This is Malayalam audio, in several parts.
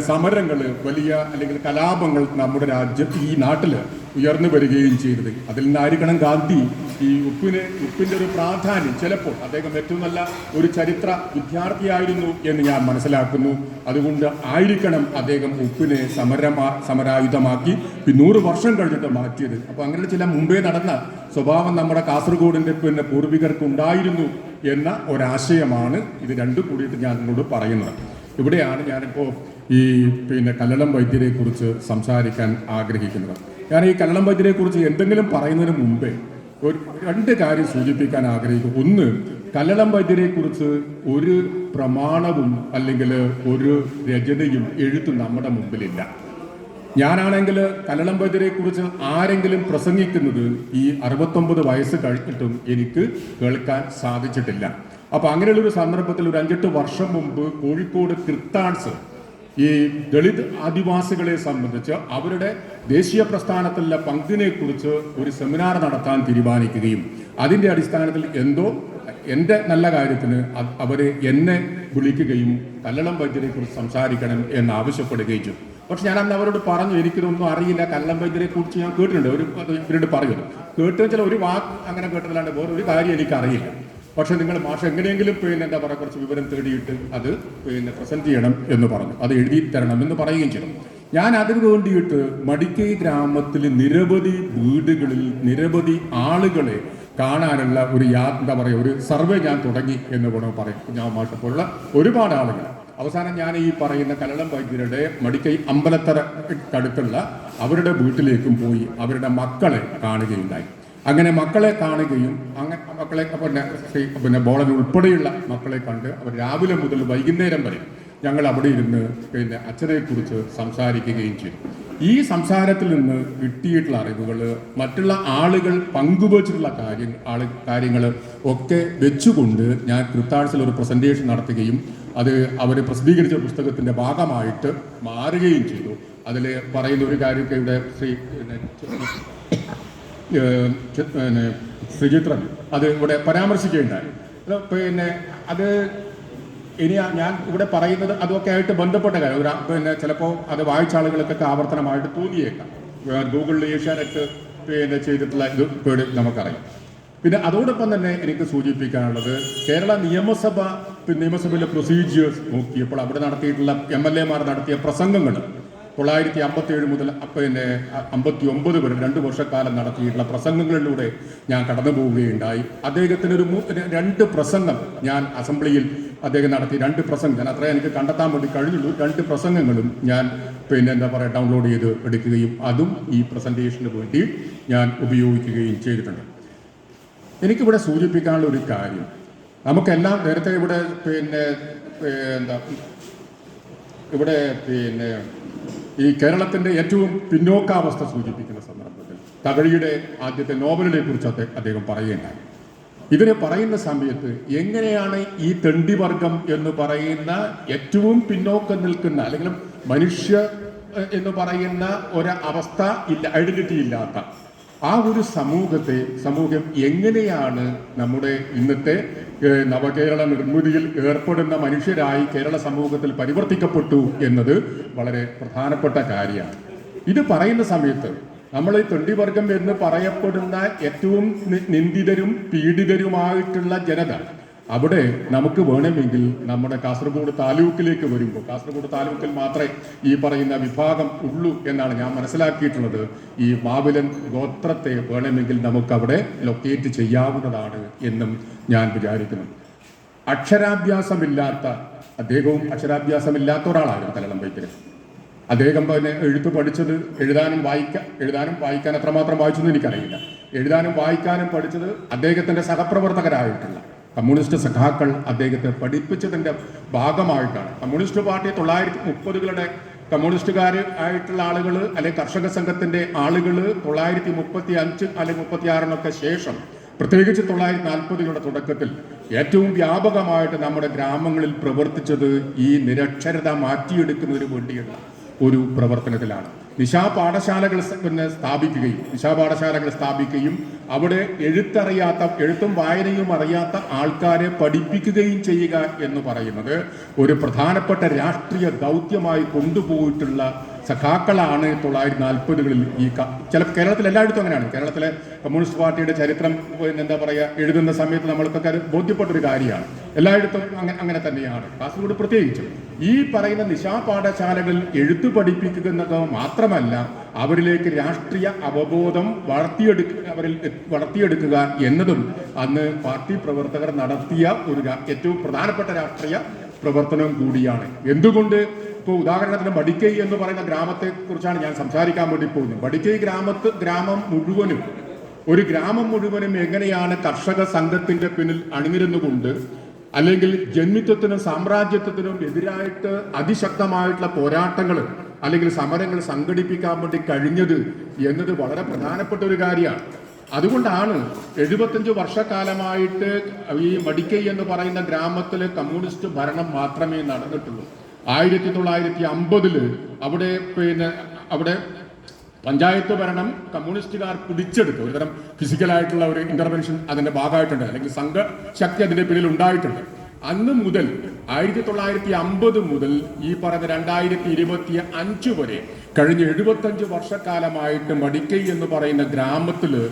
സമരങ്ങൾ, വലിയ അല്ലെങ്കിൽ കലാപങ്ങൾ നമ്മുടെ രാജ്യത്ത് ഈ നാട്ടിൽ ഉയർന്നു വരികയും ചെയ്തത്. അതിൽ നിന്നായിരിക്കണം ഗാന്ധി ഈ ഉപ്പിൻ്റെ ഒരു പ്രാധാന്യം, ചിലപ്പോൾ അദ്ദേഹം ഏറ്റവും നല്ല ഒരു ചരിത്ര വിദ്യാർത്ഥിയായിരുന്നു എന്ന് ഞാൻ മനസ്സിലാക്കുന്നു. അതുകൊണ്ട് ആയിരിക്കണം അദ്ദേഹം ഉപ്പിനെ സമരായുധമാക്കി 100 വർഷം കഴിഞ്ഞിട്ട് മാറ്റിയത്. അപ്പോൾ അങ്ങനെ ചില മുമ്പേ നടന്ന സ്വഭാവം നമ്മുടെ കാസർഗോഡിൻ്റെ പൂർവികർക്ക് ഉണ്ടായിരുന്നു എന്ന ഒരാശയമാണ് ഇത് രണ്ടും കൂടിയിട്ട് ഞാൻ നിങ്ങളോട് പറയുന്നത്. ഇവിടെയാണ് ഞാനിപ്പോൾ ഈ കല്ലളം വൈദ്യരെ കുറിച്ച് സംസാരിക്കാൻ ആഗ്രഹിക്കുന്നത്. ഞാൻ ഈ കല്ലളം വൈദ്യരെ കുറിച്ച് എന്തെങ്കിലും പറയുന്നതിന് മുമ്പേ ഒരു 2 കാര്യം സൂചിപ്പിക്കാൻ ആഗ്രഹിക്കും. ഒന്ന്, കല്ലളം വൈദ്യരെ കുറിച്ച് ഒരു പ്രമാണവും അല്ലെങ്കിൽ ഒരു രചനയും എഴുത്തും നമ്മുടെ മുമ്പിലില്ല. ഞാനാണെങ്കിൽ കല്ലളം വൈദ്യരെ കുറിച്ച് ആരെങ്കിലും പ്രസംഗിക്കുന്നത് ഈ 69 വയസ്സ് കഴിഞ്ഞിട്ടും എനിക്ക് കേൾക്കാൻ സാധിച്ചിട്ടില്ല. അപ്പോൾ അങ്ങനെയുള്ളൊരു സന്ദർഭത്തിൽ ഒരു 5-8 വർഷം മുമ്പ് കോഴിക്കോട് കിർത്താൻസ് ഈ ദളിത് ആദിവാസികളെ സംബന്ധിച്ച് അവരുടെ ദേശീയ പ്രസ്ഥാനത്തിലുള്ള പങ്കിനെ കുറിച്ച് ഒരു സെമിനാർ നടത്താൻ തീരുമാനിക്കുകയും അതിൻ്റെ അടിസ്ഥാനത്തിൽ എൻ്റെ നല്ല കാര്യത്തിന് എന്നെ വിളിക്കുകയും കല്ലളം വൈദ്യരെ കുറിച്ച് സംസാരിക്കണം എന്ന് ആവശ്യപ്പെടുകയും ചെയ്തു. പക്ഷെ ഞാൻ അന്ന് അവരോട് പറഞ്ഞു, എനിക്കിതൊന്നും അറിയില്ല, കല്ലളം വൈദ്യരെ കുറിച്ച് ഞാൻ കേട്ടിട്ടുണ്ട്, ഇവരോട് പറയുന്നു, കേട്ടുവെച്ചാൽ ഒരു വാക്ക് അങ്ങനെ കേട്ടതല്ലാണ്ട് വേറെ ഒരു കാര്യം എനിക്കറിയില്ല. പക്ഷെ നിങ്ങൾ മാഷ് എങ്ങനെയെങ്കിലും എന്താ പറയുക കുറച്ച് വിവരം തേടിയിട്ട് അത് പ്രസന്റ് ചെയ്യണം എന്ന് പറഞ്ഞു, അത് എഴുതി തരണം എന്ന് പറയുകയും ചെയ്തു. ഞാൻ അതിനു വേണ്ടിയിട്ട് മടിക്കൈ ഗ്രാമത്തിൽ നിരവധി വീടുകളിൽ നിരവധി ആളുകളെ കാണാനുള്ള ഒരു സർവേ ഞാൻ തുടങ്ങി എന്ന് വേണം പറയും. ഞാൻ മാഷപ്പോലുള്ള ഒരുപാട് ആളുകൾ. അവസാനം ഞാൻ ഈ പറയുന്ന കല്ലളം വൈദ്യരുടെ മടിക്കൈ അമ്പലത്തറക്കടുത്തുള്ള അവരുടെ വീട്ടിലേക്കും പോയി അവരുടെ മക്കളെ കാണുകയുണ്ടായി. അങ്ങനെ മക്കളെ കാണുകയും മക്കളെ ബോളൻ ഉൾപ്പെടെയുള്ള മക്കളെ കണ്ട് അവർ രാവിലെ മുതൽ വൈകുന്നേരം വരെ ഞങ്ങൾ അവിടെ ഇരുന്ന് അച്ഛനെക്കുറിച്ച് സംസാരിക്കുകയും ചെയ്തു. ഈ സംസാരത്തിൽ നിന്ന് കിട്ടിയിട്ടുള്ള അറിവുകൾ മറ്റുള്ള ആളുകൾ പങ്കുവച്ചിട്ടുള്ള കാര്യങ്ങൾ ഒക്കെ വെച്ചുകൊണ്ട് ഞാൻ കിർത്താൻസിൽ ഒരു പ്രസന്റേഷൻ നടത്തുകയും അത് അവർ പ്രസിദ്ധീകരിച്ച പുസ്തകത്തിൻ്റെ ഭാഗമായിട്ട് മാറുകയും ചെയ്തു. അതിൽ പറയുന്ന ഒരു കാര്യമൊക്കെ ഇവിടെ ശ്രീചിത്രൻ അത് ഇവിടെ പരാമർശിക്കുകയുണ്ടായി. അത് ഇനി ഞാൻ ഇവിടെ പറയുന്നത് അതൊക്കെ ആയിട്ട് ബന്ധപ്പെട്ട കാര്യം ചിലപ്പോൾ അത് വായിച്ച ആളുകൾക്കൊക്കെ ആവർത്തനമായിട്ട് തോന്നിയേക്കാം. ഗൂഗിളിൽ ഏഷ്യാനെറ്റ് ചെയ്തിട്ടുള്ള ഇത് നമുക്കറിയാം. പിന്നെ അതോടൊപ്പം തന്നെ എനിക്ക് സൂചിപ്പിക്കാനുള്ളത് കേരള നിയമസഭയിലെ പ്രൊസീജിയേഴ്സ് നോക്കിയപ്പോൾ അവിടെ നടത്തിയിട്ടുള്ള MLA-മാർ നടത്തിയ പ്രസംഗങ്ങൾ 1957 മുതൽ 59 വരെ 2 വർഷക്കാലം നടത്തിയിട്ടുള്ള പ്രസംഗങ്ങളിലൂടെ ഞാൻ കടന്നു പോവുകയുണ്ടായി. അദ്ദേഹത്തിന് 2 പ്രസംഗം ഞാൻ അസംബ്ലിയിൽ അദ്ദേഹം നടത്തി 2 പ്രസംഗം ഞാൻ അത്രയും എനിക്ക് കണ്ടെത്താൻ വേണ്ടി കഴിഞ്ഞുള്ളൂ. 2 പ്രസംഗങ്ങളും ഞാൻ ഡൗൺലോഡ് ചെയ്ത് എടുക്കുകയും അതും ഈ പ്രസന്റേഷന് വേണ്ടി ഞാൻ ഉപയോഗിക്കുകയും ചെയ്തിട്ടുണ്ട്. എനിക്കിവിടെ സൂചിപ്പിക്കാനുള്ള ഒരു കാര്യം, നമുക്കെല്ലാം നേരത്തെ ഇവിടെ ഈ കേരളത്തിൻ്റെ ഏറ്റവും പിന്നോക്കാവസ്ഥ സൂചിപ്പിക്കുന്ന സന്ദർഭത്തിൽ തകഴിയുടെ ആദ്യത്തെ നോവലിനെ കുറിച്ച് അദ്ദേഹം പറയുകയുണ്ടായി. ഇതിനെ പറയുന്ന സമയത്ത് എങ്ങനെയാണ് ഈ തെണ്ടിവർഗം എന്ന് പറയുന്ന ഏറ്റവും പിന്നോക്കം നിൽക്കുന്ന അല്ലെങ്കിൽ മനുഷ്യ എന്ന് പറയുന്ന ഒരവസ്ഥ ഐഡന്റിറ്റി ഇല്ലാത്ത ആ ഒരു സമൂഹം എങ്ങനെയാണ് നമ്മുടെ ഇന്നത്തെ നവകേരള നിർമ്മിതിയിൽ ഏർപ്പെടുന്ന മനുഷ്യരായി കേരള സമൂഹത്തിൽ പരിവർത്തിക്കപ്പെട്ടു എന്നത് വളരെ പ്രധാനപ്പെട്ട കാര്യമാണ്. ഇത് പറയുന്ന സമയത്ത് നമ്മൾ ഈ തൊണ്ടിവർഗം എന്ന് പറയപ്പെടുന്ന ഏറ്റവും നിന്ദിതരും പീഡിതരുമായിട്ടുള്ള ജനത അവിടെ നമുക്ക് വേണമെങ്കിൽ നമ്മുടെ കാസർഗോഡ് താലൂക്കിലേക്ക് വരുമ്പോൾ കാസർഗോഡ് താലൂക്കിൽ മാത്രമേ ഈ പറയുന്ന വിഭാഗം ഉള്ളൂ എന്നാണ് ഞാൻ മനസ്സിലാക്കിയിട്ടുള്ളത്. ഈ മാവിലൻ ഗോത്രത്തെ വേണമെങ്കിൽ നമുക്കവിടെ ലൊക്കേറ്റ് ചെയ്യാവുന്നതാണ് എന്നും ഞാൻ വിചാരിക്കുന്നു. അദ്ദേഹവും അക്ഷരാഭ്യാസമില്ലാത്ത ഒരാളായിരുന്നു കല്ലളം വൈദ്യർ. അദ്ദേഹം എഴുത്ത് പഠിച്ചത് എഴുതാനും വായിക്കാൻ എത്രമാത്രം വായിച്ചെന്ന് എനിക്കറിയില്ല. എഴുതാനും വായിക്കാനും പഠിച്ചത് അദ്ദേഹത്തിൻ്റെ സഹപ്രവർത്തകരായിട്ടുള്ള കമ്മ്യൂണിസ്റ്റ് സഖാക്കൾ അദ്ദേഹത്തെ പഠിപ്പിച്ചതിൻ്റെ ഭാഗമായിട്ടാണ്. കമ്മ്യൂണിസ്റ്റ് പാർട്ടി 1930-കളുടെ കമ്മ്യൂണിസ്റ്റുകാർ ആയിട്ടുള്ള ആളുകൾ അല്ലെങ്കിൽ കർഷക സംഘത്തിൻ്റെ ആളുകൾ 1935 അല്ലെങ്കിൽ 36-നൊക്കെ ശേഷം പ്രത്യേകിച്ച് 1940-കളുടെ തുടക്കത്തിൽ ഏറ്റവും വ്യാപകമായിട്ട് നമ്മുടെ ഗ്രാമങ്ങളിൽ പ്രവർത്തിച്ചത് ഈ നിരക്ഷരത മാറ്റിയെടുക്കുന്നതിന് വേണ്ടിയുള്ള ഒരു പ്രവർത്തനത്തിലാണ്. നിശാപാഠശാലകൾ സ്ഥാപിക്കുകയും അവിടെ എഴുത്തും വായനയും അറിയാത്ത ആൾക്കാരെ പഠിപ്പിക്കുകയും ചെയ്യുക എന്ന് പറയുന്നത് ഒരു പ്രധാനപ്പെട്ട രാഷ്ട്രീയ ദൗത്യമായി കൊണ്ടുപോയിട്ടുള്ള സഖാക്കളാണ് 1940-കളിൽ ചില കേരളത്തിൽ എല്ലായിടത്തും അങ്ങനെയാണ്. കേരളത്തിലെ കമ്മ്യൂണിസ്റ്റ് പാർട്ടിയുടെ ചരിത്രം എന്താ പറയുക എഴുതുന്ന സമയത്ത് നമ്മൾക്കൊക്കെ അത് ബോധ്യപ്പെട്ടൊരു കാര്യമാണ്. എല്ലായിടത്തും അങ്ങനെ തന്നെയാണ്. കാസർഗോഡ് പ്രത്യേകിച്ചും ഈ പറയുന്ന നിശാപാഠശാലകളിൽ എഴുത്തു പഠിപ്പിക്കുന്നത് മാത്രമല്ല, അവരിലേക്ക് രാഷ്ട്രീയ അവബോധം വളർത്തിയെടുക്കുക എന്നതും അന്ന് പാർട്ടി പ്രവർത്തകർ നടത്തിയ ഒരു ഏറ്റവും പ്രധാനപ്പെട്ട രാഷ്ട്രീയ പ്രവർത്തനം കൂടിയാണ്. എന്തുകൊണ്ട്? ഇപ്പോൾ ഉദാഹരണത്തിന് മടിക്കൈ എന്ന് പറയുന്ന ഗ്രാമത്തെ കുറിച്ചാണ് ഞാൻ സംസാരിക്കാൻ വേണ്ടി പോകുന്നത്. മടിക്കൈ ഗ്രാമം മുഴുവനും എങ്ങനെയാണ് കർഷക സംഘത്തിന്റെ പിന്നിൽ അണിനിരുന്നുകൊണ്ട് അല്ലെങ്കിൽ ജന്മിത്വത്തിനും സാമ്രാജ്യത്വത്തിനും എതിരായിട്ട് അതിശക്തമായിട്ടുള്ള പോരാട്ടങ്ങൾ അല്ലെങ്കിൽ സമരങ്ങൾ സംഘടിപ്പിക്കാൻ വേണ്ടി കഴിഞ്ഞത് എന്നത് വളരെ പ്രധാനപ്പെട്ട ഒരു കാര്യമാണ്. അതുകൊണ്ടാണ് 75 വർഷക്കാലമായിട്ട് ഈ മടിക്കൈ എന്ന് പറയുന്ന ഗ്രാമത്തിലെ കമ്മ്യൂണിസ്റ്റ് ഭരണം മാത്രമേ നടന്നിട്ടുള്ളൂ. 1950 അവിടെ പഞ്ചായത്ത് ഭരണം കമ്മ്യൂണിസ്റ്റുകാർ പിടിച്ചെടുത്തു. ഒരുതരം ഫിസിക്കലായിട്ടുള്ള ഒരു ഇന്റർവെൻഷൻ അതിന്റെ ഭാഗമായിട്ടുണ്ട്, അല്ലെങ്കിൽ സംഘശക്തി അതിന്റെ പിന്നിൽ ഉണ്ടായിട്ടുണ്ട്. അന്ന് മുതൽ 1950 മുതൽ ഈ പറഞ്ഞ 2025 വരെ കഴിഞ്ഞ 75 വർഷക്കാലമായിട്ട് മടിക്കൈ എന്ന് പറയുന്ന ഗ്രാമത്തില്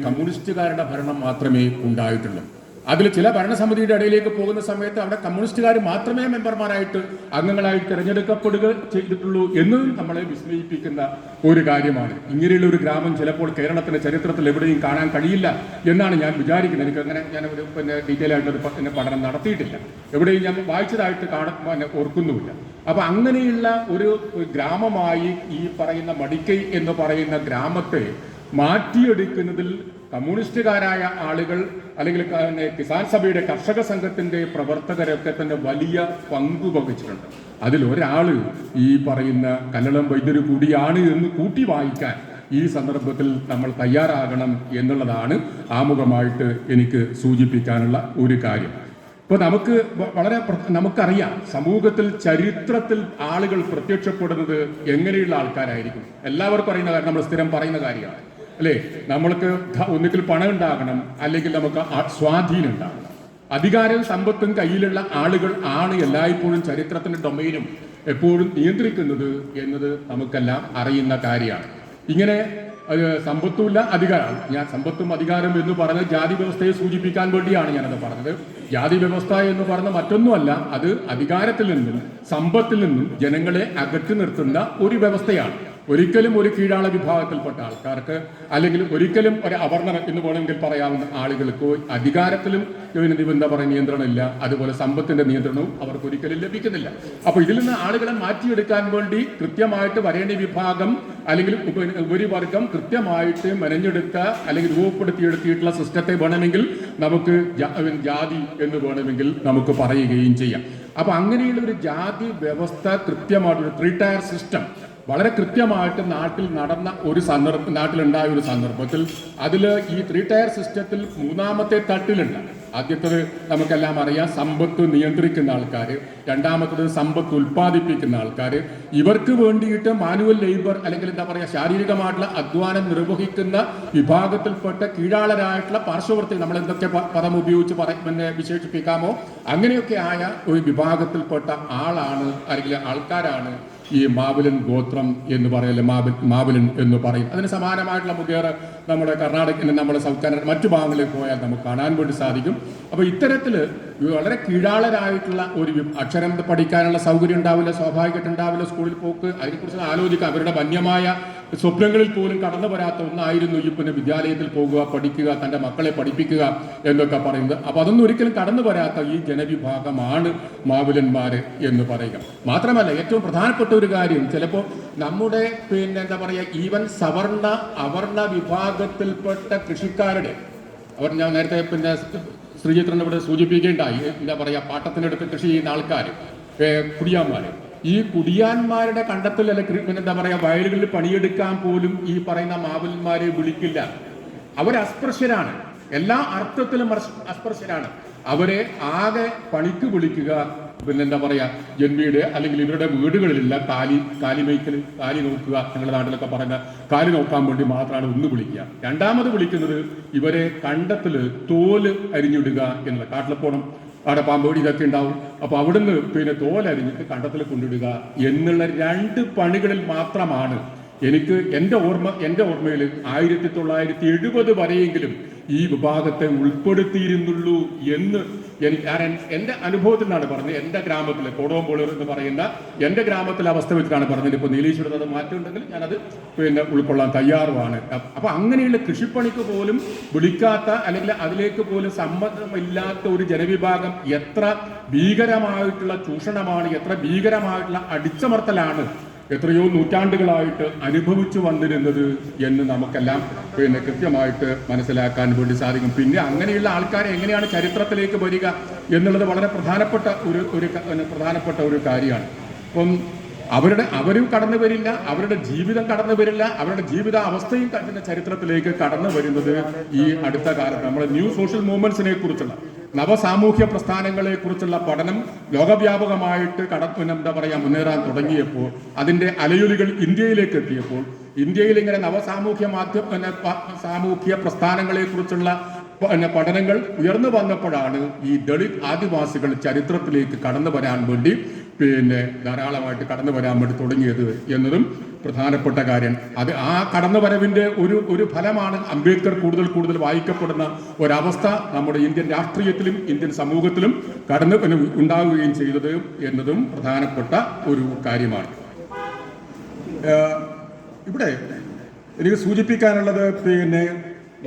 കമ്മ്യൂണിസ്റ്റുകാരുടെ ഭരണം മാത്രമേ ഉണ്ടായിട്ടുള്ളൂ. അതിൽ ചില ഭരണസമിതിയുടെ ഇടയിലേക്ക് പോകുന്ന സമയത്ത് അവിടെ കമ്മ്യൂണിസ്റ്റുകാർ മാത്രമേ മെമ്പർമാരായിട്ട് അംഗങ്ങളായി തിരഞ്ഞെടുക്കപ്പെടുക ചെയ്തിട്ടുള്ളൂ എന്നതും നമ്മളെ വിസ്മയിപ്പിക്കുന്ന ഒരു കാര്യമാണ്. ഇങ്ങനെയുള്ള ഒരു ഗ്രാമം ചിലപ്പോൾ കേരളത്തിന്റെ ചരിത്രത്തിൽ എവിടെയും കാണാൻ കഴിയില്ല എന്നാണ് ഞാൻ വിചാരിക്കുന്നത്. എനിക്ക് അങ്ങനെ ഞാൻ ഒരു ഡീറ്റെയിൽ ആയിട്ടൊരു പഠനം നടത്തിയിട്ടില്ല, എവിടെയും ഞാൻ വായിച്ചതായിട്ട് ഓർക്കുന്നുമില്ല. അപ്പൊ അങ്ങനെയുള്ള ഒരു ഗ്രാമമായി ഈ പറയുന്ന മടിക്കൈ എന്ന് പറയുന്ന ഗ്രാമത്തെ മാറ്റിയെടുക്കുന്നതിൽ കമ്മ്യൂണിസ്റ്റുകാരായ ആളുകൾ അല്ലെങ്കിൽ കിസാൻ സഭയുടെ കർഷക സംഘത്തിന്റെ പ്രവർത്തകരൊക്കെ തന്നെ വലിയ പങ്കു വഹിച്ചിട്ടുണ്ട്. അതിലൊരാള് ഈ പറയുന്ന കല്ലളം വൈദ്യര് കൂടിയാണ് എന്ന് കൂട്ടി വായിക്കാൻ ഈ സന്ദർഭത്തിൽ നമ്മൾ തയ്യാറാകണം എന്നുള്ളതാണ് ആമുഖമായിട്ട് എനിക്ക് സൂചിപ്പിക്കാനുള്ള ഒരു കാര്യം. ഇപ്പൊ നമുക്കറിയാം സമൂഹത്തിൽ ചരിത്രത്തിൽ ആളുകൾ പ്രത്യക്ഷപ്പെടുന്നത് എങ്ങനെയുള്ള ആൾക്കാരായിരിക്കും. എല്ലാവർക്കും അറിയുന്ന കാര്യം, നമ്മൾ സ്ഥിരം പറയുന്ന കാര്യമാണ് അല്ലേ. നമ്മൾക്ക് ഒന്നുകിൽ പണം ഉണ്ടാകണം, അല്ലെങ്കിൽ നമുക്ക് സ്വാധീനം ഉണ്ടാകണം. അധികാരവും സമ്പത്തും കയ്യിലുള്ള ആളുകൾ ആണ് എല്ലായ്പ്പോഴും ചരിത്രത്തിന്റെ ഡൊമൈനും എപ്പോഴും നിയന്ത്രിക്കുന്നത് എന്നത് നമുക്കെല്ലാം അറിയുന്ന കാര്യമാണ്. ഇങ്ങനെ സമ്പത്തുമില്ല അധികാരം, ഞാൻ സമ്പത്തും അധികാരം എന്ന് പറഞ്ഞ ജാതി വ്യവസ്ഥയെ സൂചിപ്പിക്കാൻ വേണ്ടിയാണ് ഞാനത് പറഞ്ഞത്. ജാതി വ്യവസ്ഥ എന്ന് പറഞ്ഞ മറ്റൊന്നുമല്ല, അത് അധികാരത്തിൽ നിന്നും സമ്പത്തിൽ നിന്നും ജനങ്ങളെ അകറ്റി നിർത്തുന്ന ഒരു വ്യവസ്ഥയാണ്. ഒരിക്കലും ഒരു കീഴാള വിഭാഗത്തിൽപ്പെട്ട ആൾക്കാർക്ക്, അല്ലെങ്കിൽ ഒരിക്കലും ഒരു അവർണർ എന്ന് വേണമെങ്കിൽ പറയാവുന്ന ആളുകൾക്ക് അധികാരത്തിലും എന്താ പറയുക നിയന്ത്രണമില്ല, അതുപോലെ സമ്പത്തിന്റെ നിയന്ത്രണവും അവർക്ക് ഒരിക്കലും ലഭിക്കുന്നില്ല. അപ്പൊ ഇതിൽ നിന്ന് ആളുകളെ മാറ്റിയെടുക്കാൻ വേണ്ടി കൃത്യമായിട്ട് വരേണ്യ വിഭാഗം അല്ലെങ്കിൽ ഉപരിവർഗം കൃത്യമായിട്ട് മെനഞ്ഞെടുത്ത അല്ലെങ്കിൽ രൂപപ്പെടുത്തിയെടുത്തിയിട്ടുള്ള സിസ്റ്റത്തെ വേണമെങ്കിൽ നമുക്ക് ജാതി എന്ന് വേണമെങ്കിൽ നമുക്ക് പറയുകയും ചെയ്യാം. അപ്പൊ അങ്ങനെയുള്ള ഒരു ജാതി വ്യവസ്ഥ കൃത്യമായിട്ടൊരു 3 ടയർ സിസ്റ്റം വളരെ കൃത്യമായിട്ട് നാട്ടിലുണ്ടായ ഒരു സന്ദർഭത്തിൽ അതിൽ ഈ 3 ടയർ സിസ്റ്റത്തിൽ 3ാമത്തെ തട്ടിലുണ്ട്. ആദ്യത്തേത് നമുക്കെല്ലാം അറിയാം, സമ്പത്ത് നിയന്ത്രിക്കുന്ന ആൾക്കാർ. രണ്ടാമത്തത് സമ്പത്ത് ഉൽപ്പാദിപ്പിക്കുന്ന ആൾക്കാർ. ഇവർക്ക് വേണ്ടിയിട്ട് മാനുവൽ ലേബർ അല്ലെങ്കിൽ എന്താ പറയുക ശാരീരികമായിട്ടുള്ള അധ്വാനം നിർവഹിക്കുന്ന വിഭാഗത്തിൽപ്പെട്ട കീഴാളരായിട്ടുള്ള പാർശ്വവർത്തി, നമ്മൾ എന്തൊക്കെ പദം ഉപയോഗിച്ച് വിശേഷിപ്പിക്കാമോ അങ്ങനെയൊക്കെ ആയ ഒരു വിഭാഗത്തിൽപ്പെട്ട ആളാണ് അല്ലെങ്കിൽ ആൾക്കാരാണ് ഈ മാവിലൻ ഗോത്രം എന്ന് പറയല്ലേ, മാവിലൻ എന്ന് പറയും. അതിന് സമാനമായിട്ടുള്ള മുഖേറെ നമ്മുടെ കർണാടക, നമ്മുടെ സൗത്ത് കന്നഡ മറ്റു ഭാഗങ്ങളിൽ പോയാൽ നമുക്ക് കാണാൻ വേണ്ടി സാധിക്കും. അപ്പോൾ ഇത്തരത്തിൽ വളരെ കീഴാളരായിട്ടുള്ള ഒരു അക്ഷരം പഠിക്കാനുള്ള സൗകര്യം ഉണ്ടാവില്ല, സ്വാഭാവികമായിട്ട് ഉണ്ടാവില്ല. സ്കൂളിൽ പോക്ക് അതിനെക്കുറിച്ച് ആലോചിക്കുക, അവരുടെ വന്യമായ സ്വപ്നങ്ങളിൽ പോലും കടന്നു വരാത്ത ഒന്നായിരുന്നു ഈ വിദ്യാലയത്തിൽ പോകുക, പഠിക്കുക, തൻ്റെ മക്കളെ പഠിപ്പിക്കുക എന്നൊക്കെ പറയുന്നത്. അപ്പോൾ അതൊന്നും ഒരിക്കലും കടന്നു വരാത്ത ഈ ജനവിഭാഗമാണ് മാവിലന്മാര് എന്ന് പറയുക. മാത്രമല്ല ഏറ്റവും പ്രധാനപ്പെട്ട ഒരു കാര്യം, ചിലപ്പോൾ നമ്മുടെ എന്താ പറയുക ഈവൻ അവർണ വിഭാഗത്തിൽപ്പെട്ട കൃഷിക്കാരുടെ ഞാൻ നേരത്തെ ശ്രീചിത്രൻ ഇവിടെ സൂചിപ്പിക്കേണ്ടായി, എന്താ പറയുക പാട്ടത്തിനെടുത്ത് കൃഷി ചെയ്യുന്ന ആൾക്കാർ, കുടിയാന്മാര്. ഈ കുടിയാന്മാരുടെ കണ്ടെത്തൽ അല്ലെങ്കിൽ എന്താ പറയുക വയലുകളിൽ പണിയെടുക്കാൻ പോലും ഈ പറയുന്ന മാവന്മാരെ വിളിക്കില്ല. അവർ അസ്പൃശ്യരാണ്, എല്ലാ അർത്ഥത്തിലും അസ്പൃശ്യരാണ്. അവരെ ആകെ പണിക്ക് വിളിക്കുക പിന്നെ എന്താ പറയുക ജന്മിയുടെ അല്ലെങ്കിൽ ഇവരുടെ വീടുകളിലുള്ള കാലി നോക്കുക, ഞങ്ങളുടെ നാട്ടിലൊക്കെ പറയുന്ന കാലി നോക്കാൻ വേണ്ടി മാത്രമാണ് ഒന്ന് വിളിക്കുക. രണ്ടാമത് വിളിക്കുന്നത് ഇവരെ കണ്ടത്തിൽ തോല് അരിഞ്ഞിടുക എന്നുള്ള, കാട്ടിൽ പോകണം, അവിടെ പാമ്പോടി ഇതൊക്കെ ഉണ്ടാവും, അപ്പോൾ അവിടുന്ന് പിന്നെ തോലരിഞ്ഞിട്ട് കണ്ടത്തിൽ കൊണ്ടിടുക എന്നുള്ള 2 പണികളിൽ മാത്രമാണ് എനിക്ക് എൻ്റെ ഓർമ്മയിൽ 1970 വരെയെങ്കിലും ഈ വിഭാഗത്തെ ഉൾപ്പെടുത്തിയിരുന്നുള്ളൂ എന്ന് ഞാൻ എൻ്റെ അനുഭവത്തിൽ നിന്നാണ് പറഞ്ഞത്. എൻ്റെ ഗ്രാമത്തിലെ കോടോമ്പോളൂർ എന്ന് പറയുന്ന എൻ്റെ ഗ്രാമത്തിലെ അവസ്ഥ വെച്ചിട്ടാണ് പറഞ്ഞത്. ഇപ്പോൾ നീലീശ്വരത് മാറ്റമുണ്ടെങ്കിൽ ഞാനത് പിന്നെ ഉൾക്കൊള്ളാൻ തയ്യാറുമാണ്. അപ്പോൾ അങ്ങനെയുള്ള കൃഷിപ്പണിക്ക് പോലും വിളിക്കാത്ത അല്ലെങ്കിൽ അതിലേക്ക് പോലും സമ്മതമില്ലാത്ത ഒരു ജനവിഭാഗം എത്ര ഭീകരമായിട്ടുള്ള ചൂഷണമാണ്, എത്ര ഭീകരമായിട്ടുള്ള അടിച്ചമർത്തലാണ് എത്രയോ നൂറ്റാണ്ടുകളായിട്ട് അനുഭവിച്ചു വന്നിരുന്നത് എന്ന് നമുക്കെല്ലാം പിന്നെ കൃത്യമായിട്ട് മനസ്സിലാക്കാൻ വേണ്ടി സാധിക്കും. പിന്നെ അങ്ങനെയുള്ള ആൾക്കാരെ എങ്ങനെയാണ് ചരിത്രത്തിലേക്ക് വരിക എന്നുള്ളത് വളരെ പ്രധാനപ്പെട്ട ഒരു കാര്യമാണ്. അപ്പം അവരും കടന്നു വരില്ല, അവരുടെ ജീവിതം കടന്നു വരില്ല, അവരുടെ ജീവിത അവസ്ഥയും ചരിത്രത്തിലേക്ക് കടന്നു വരുന്നത് ഈ അടുത്ത കാലത്ത് നമ്മുടെ ന്യൂ സോഷ്യൽ മൂവ്മെന്റ്സിനെ കുറിച്ചുള്ള നവസാമൂഹ്യ പ്രസ്ഥാനങ്ങളെ കുറിച്ചുള്ള പഠനം ലോകവ്യാപകമായിട്ട് എന്താ പറയുക മുന്നേറാൻ തുടങ്ങിയപ്പോൾ, അതിന്റെ അലയൊലികൾ ഇന്ത്യയിലേക്ക് എത്തിയപ്പോൾ, ഇന്ത്യയിൽ ഇങ്ങനെ സാമൂഹ്യ പ്രസ്ഥാനങ്ങളെ കുറിച്ചുള്ള പഠനങ്ങൾ ഉയർന്നു വന്നപ്പോഴാണ് ഈ ദളിത് ആദിവാസികൾ ചരിത്രത്തിലേക്ക് കടന്നു വരാൻ വേണ്ടി ധാരാളമായിട്ട് കടന്നു വരാൻ വേണ്ടി തുടങ്ങിയത് എന്നതും പ്രധാനപ്പെട്ട കാര്യം. അത് ആ കടന്നുവരവിന്റെ ഒരു ഫലമാണ് അംബേദ്കർ കൂടുതൽ വായിക്കപ്പെടുന്ന ഒരവസ്ഥ നമ്മുടെ ഇന്ത്യൻ രാഷ്ട്രീയത്തിലും ഇന്ത്യൻ സമൂഹത്തിലും ഉണ്ടാവുകയും ചെയ്തത് എന്നതും പ്രധാനപ്പെട്ട ഒരു കാര്യമാണ്. ഇവിടെ എനിക്ക് സൂചിപ്പിക്കാനുള്ളത്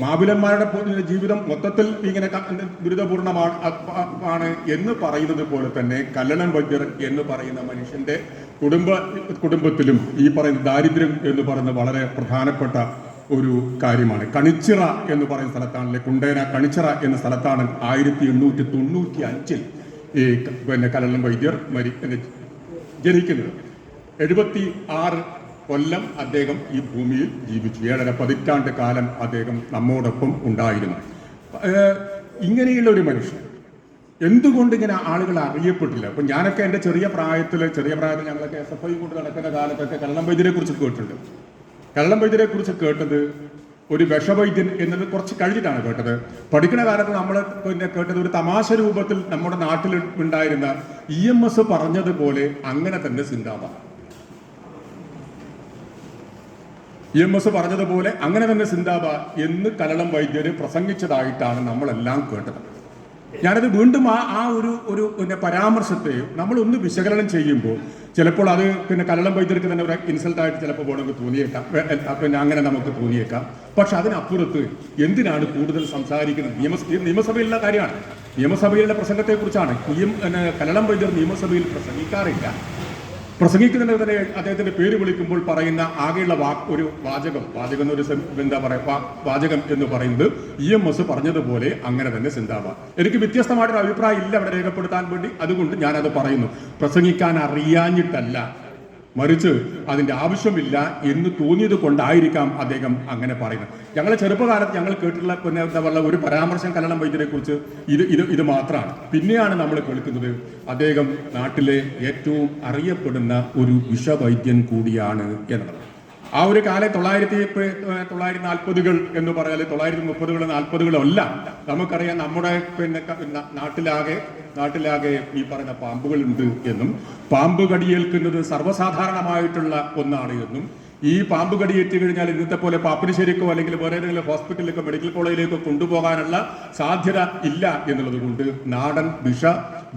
മാബിലന്മാരുടെ ജീവിതം മൊത്തത്തിൽ ഇങ്ങനെ ദുരിതപൂർണമാണ് എന്ന് പറയുന്നത് പോലെ തന്നെ കല്ലണം വൈദ്യർ എന്ന് പറയുന്ന മനുഷ്യന്റെ കുടുംബത്തിലും ഈ പറയുന്ന ദാരിദ്ര്യം എന്ന് പറയുന്നത് വളരെ പ്രധാനപ്പെട്ട ഒരു കാര്യമാണ്. കണിച്ചിറ എന്ന് പറയുന്ന സ്ഥലത്താണ്, കുണ്ടേന കണിച്ചിറ എന്ന സ്ഥലത്താണ് 1895 ഈ കല്ലണം വൈദ്യർ ജനിക്കുന്നത്. 76 കൊല്ലം അദ്ദേഹം ഈ ഭൂമിയിൽ ജീവിച്ചു. 7.5 പതിറ്റാണ്ട് കാലം അദ്ദേഹം നമ്മോടൊപ്പം ഉണ്ടായിരുന്നു. ഇങ്ങനെയുള്ള ഒരു മനുഷ്യൻ എന്തുകൊണ്ട് ഇങ്ങനെ ആളുകൾ അറിയപ്പെട്ടില്ല? അപ്പം ഞാനൊക്കെ എൻ്റെ ചെറിയ പ്രായത്തിൽ ഞങ്ങളൊക്കെ SFI കൊണ്ട് നടക്കുന്ന കാലത്തൊക്കെ കല്ലണം വൈദ്യരെ കുറിച്ച് കേട്ടിട്ടുണ്ട്. കല്ലണം വൈദ്യരെ കുറിച്ച് കേട്ടത് ഒരു വിഷവൈദ്യൻ എന്നത് കുറച്ച് കഴിഞ്ഞിട്ടാണ് കേട്ടത്. പഠിക്കുന്ന കാലത്ത് നമ്മൾ കേട്ടത് ഒരു തമാശ രൂപത്തിൽ നമ്മുടെ നാട്ടിൽ ഉണ്ടായിരുന്ന EMS പറഞ്ഞതുപോലെ അങ്ങനെ തന്നെ സിന്ദാബാദ്, EMS പറഞ്ഞതുപോലെ അങ്ങനെ തന്നെ സിന്ദാബാദ് എന്ന് കല്ലളം വൈദ്യര് പ്രസംഗിച്ചതായിട്ടാണ് നമ്മളെല്ലാം കേട്ടത്. ഞാനത് വീണ്ടും ആ ഒരു പരാമർശത്തെ നമ്മളൊന്ന് വിശകലനം ചെയ്യുമ്പോൾ ചിലപ്പോൾ അത് കല്ലളം വൈദ്യർക്ക് തന്നെ ഒരു ഇൻസൾട്ടായിട്ട് ചിലപ്പോൾ വേണമെങ്കിൽ തോന്നിയേക്കാം, അങ്ങനെ നമുക്ക് തോന്നിയേക്കാം. പക്ഷെ അതിനപ്പുറത്ത് എന്തിനാണ് കൂടുതൽ സംസാരിക്കുന്നത്? നിയമസഭയിലുള്ള കാര്യമാണ്, നിയമസഭയിലെ പ്രസംഗത്തെക്കുറിച്ചാണ്. കല്ലളം വൈദ്യർ നിയമസഭയിൽ പ്രസംഗിക്കാറില്ല. പ്രസംഗിക്കുന്നതിന് തന്നെ അദ്ദേഹത്തിന്റെ പേര് വിളിക്കുമ്പോൾ പറയുന്ന ആകെയുള്ള വാചകം എന്ന് പറയുന്നത് EMS പറഞ്ഞതുപോലെ അങ്ങനെ തന്നെ സിന്ദാബാദ്. എനിക്ക് വ്യത്യസ്തമായിട്ടൊരു അഭിപ്രായം ഇല്ല അവിടെ രേഖപ്പെടുത്താൻ വേണ്ടി, അതുകൊണ്ട് ഞാനത് പറയുന്നു. പ്രസംഗിക്കാൻ അറിയാഞ്ഞിട്ടല്ല, മറിച്ച് അതിന്റെ ആവശ്യമില്ല എന്ന് തോന്നിയത് കൊണ്ടായിരിക്കാം അദ്ദേഹം അങ്ങനെ പറയുന്നത്. ഞങ്ങളെ ചെറുപ്പകാലത്ത് ഞങ്ങൾ കേട്ടിട്ടുള്ള ഒരു പരാമർശം കല്ലളം വൈദ്യരെ കുറിച്ച് ഇത് മാത്രമാണ്. പിന്നെയാണ് നമ്മൾ കേൾക്കുന്നത് അദ്ദേഹം നാട്ടിലെ ഏറ്റവും അറിയപ്പെടുന്ന ഒരു വിഷവൈദ്യൻ കൂടിയാണ് എന്നുള്ളത്. ആ ഒരു കാലം 1940-കൾ എന്ന് പറഞ്ഞാൽ 1930-കൾ 40-കളും എല്ലാം നമുക്കറിയാം. നമ്മുടെ നാട്ടിലാകെ ഈ പറയുന്ന പാമ്പുകളുണ്ട് എന്നും പാമ്പ് കടിയേൽക്കുന്നത് സർവ്വസാധാരണമായിട്ടുള്ള ഒന്നാണ് എന്നും ഈ പാമ്പ് കടിയേറ്റ് കഴിഞ്ഞാൽ ഇന്നത്തെ പോലെ പാപ്പിനിശ്ശേരിക്കോ അല്ലെങ്കിൽ വേറെ ഏതെങ്കിലും ഹോസ്പിറ്റലിലേക്കോ മെഡിക്കൽ കോളേജിലേക്കോ കൊണ്ടുപോകാനുള്ള സാധ്യത ഇല്ല എന്നുള്ളത് കൊണ്ട് നാടൻ വിഷ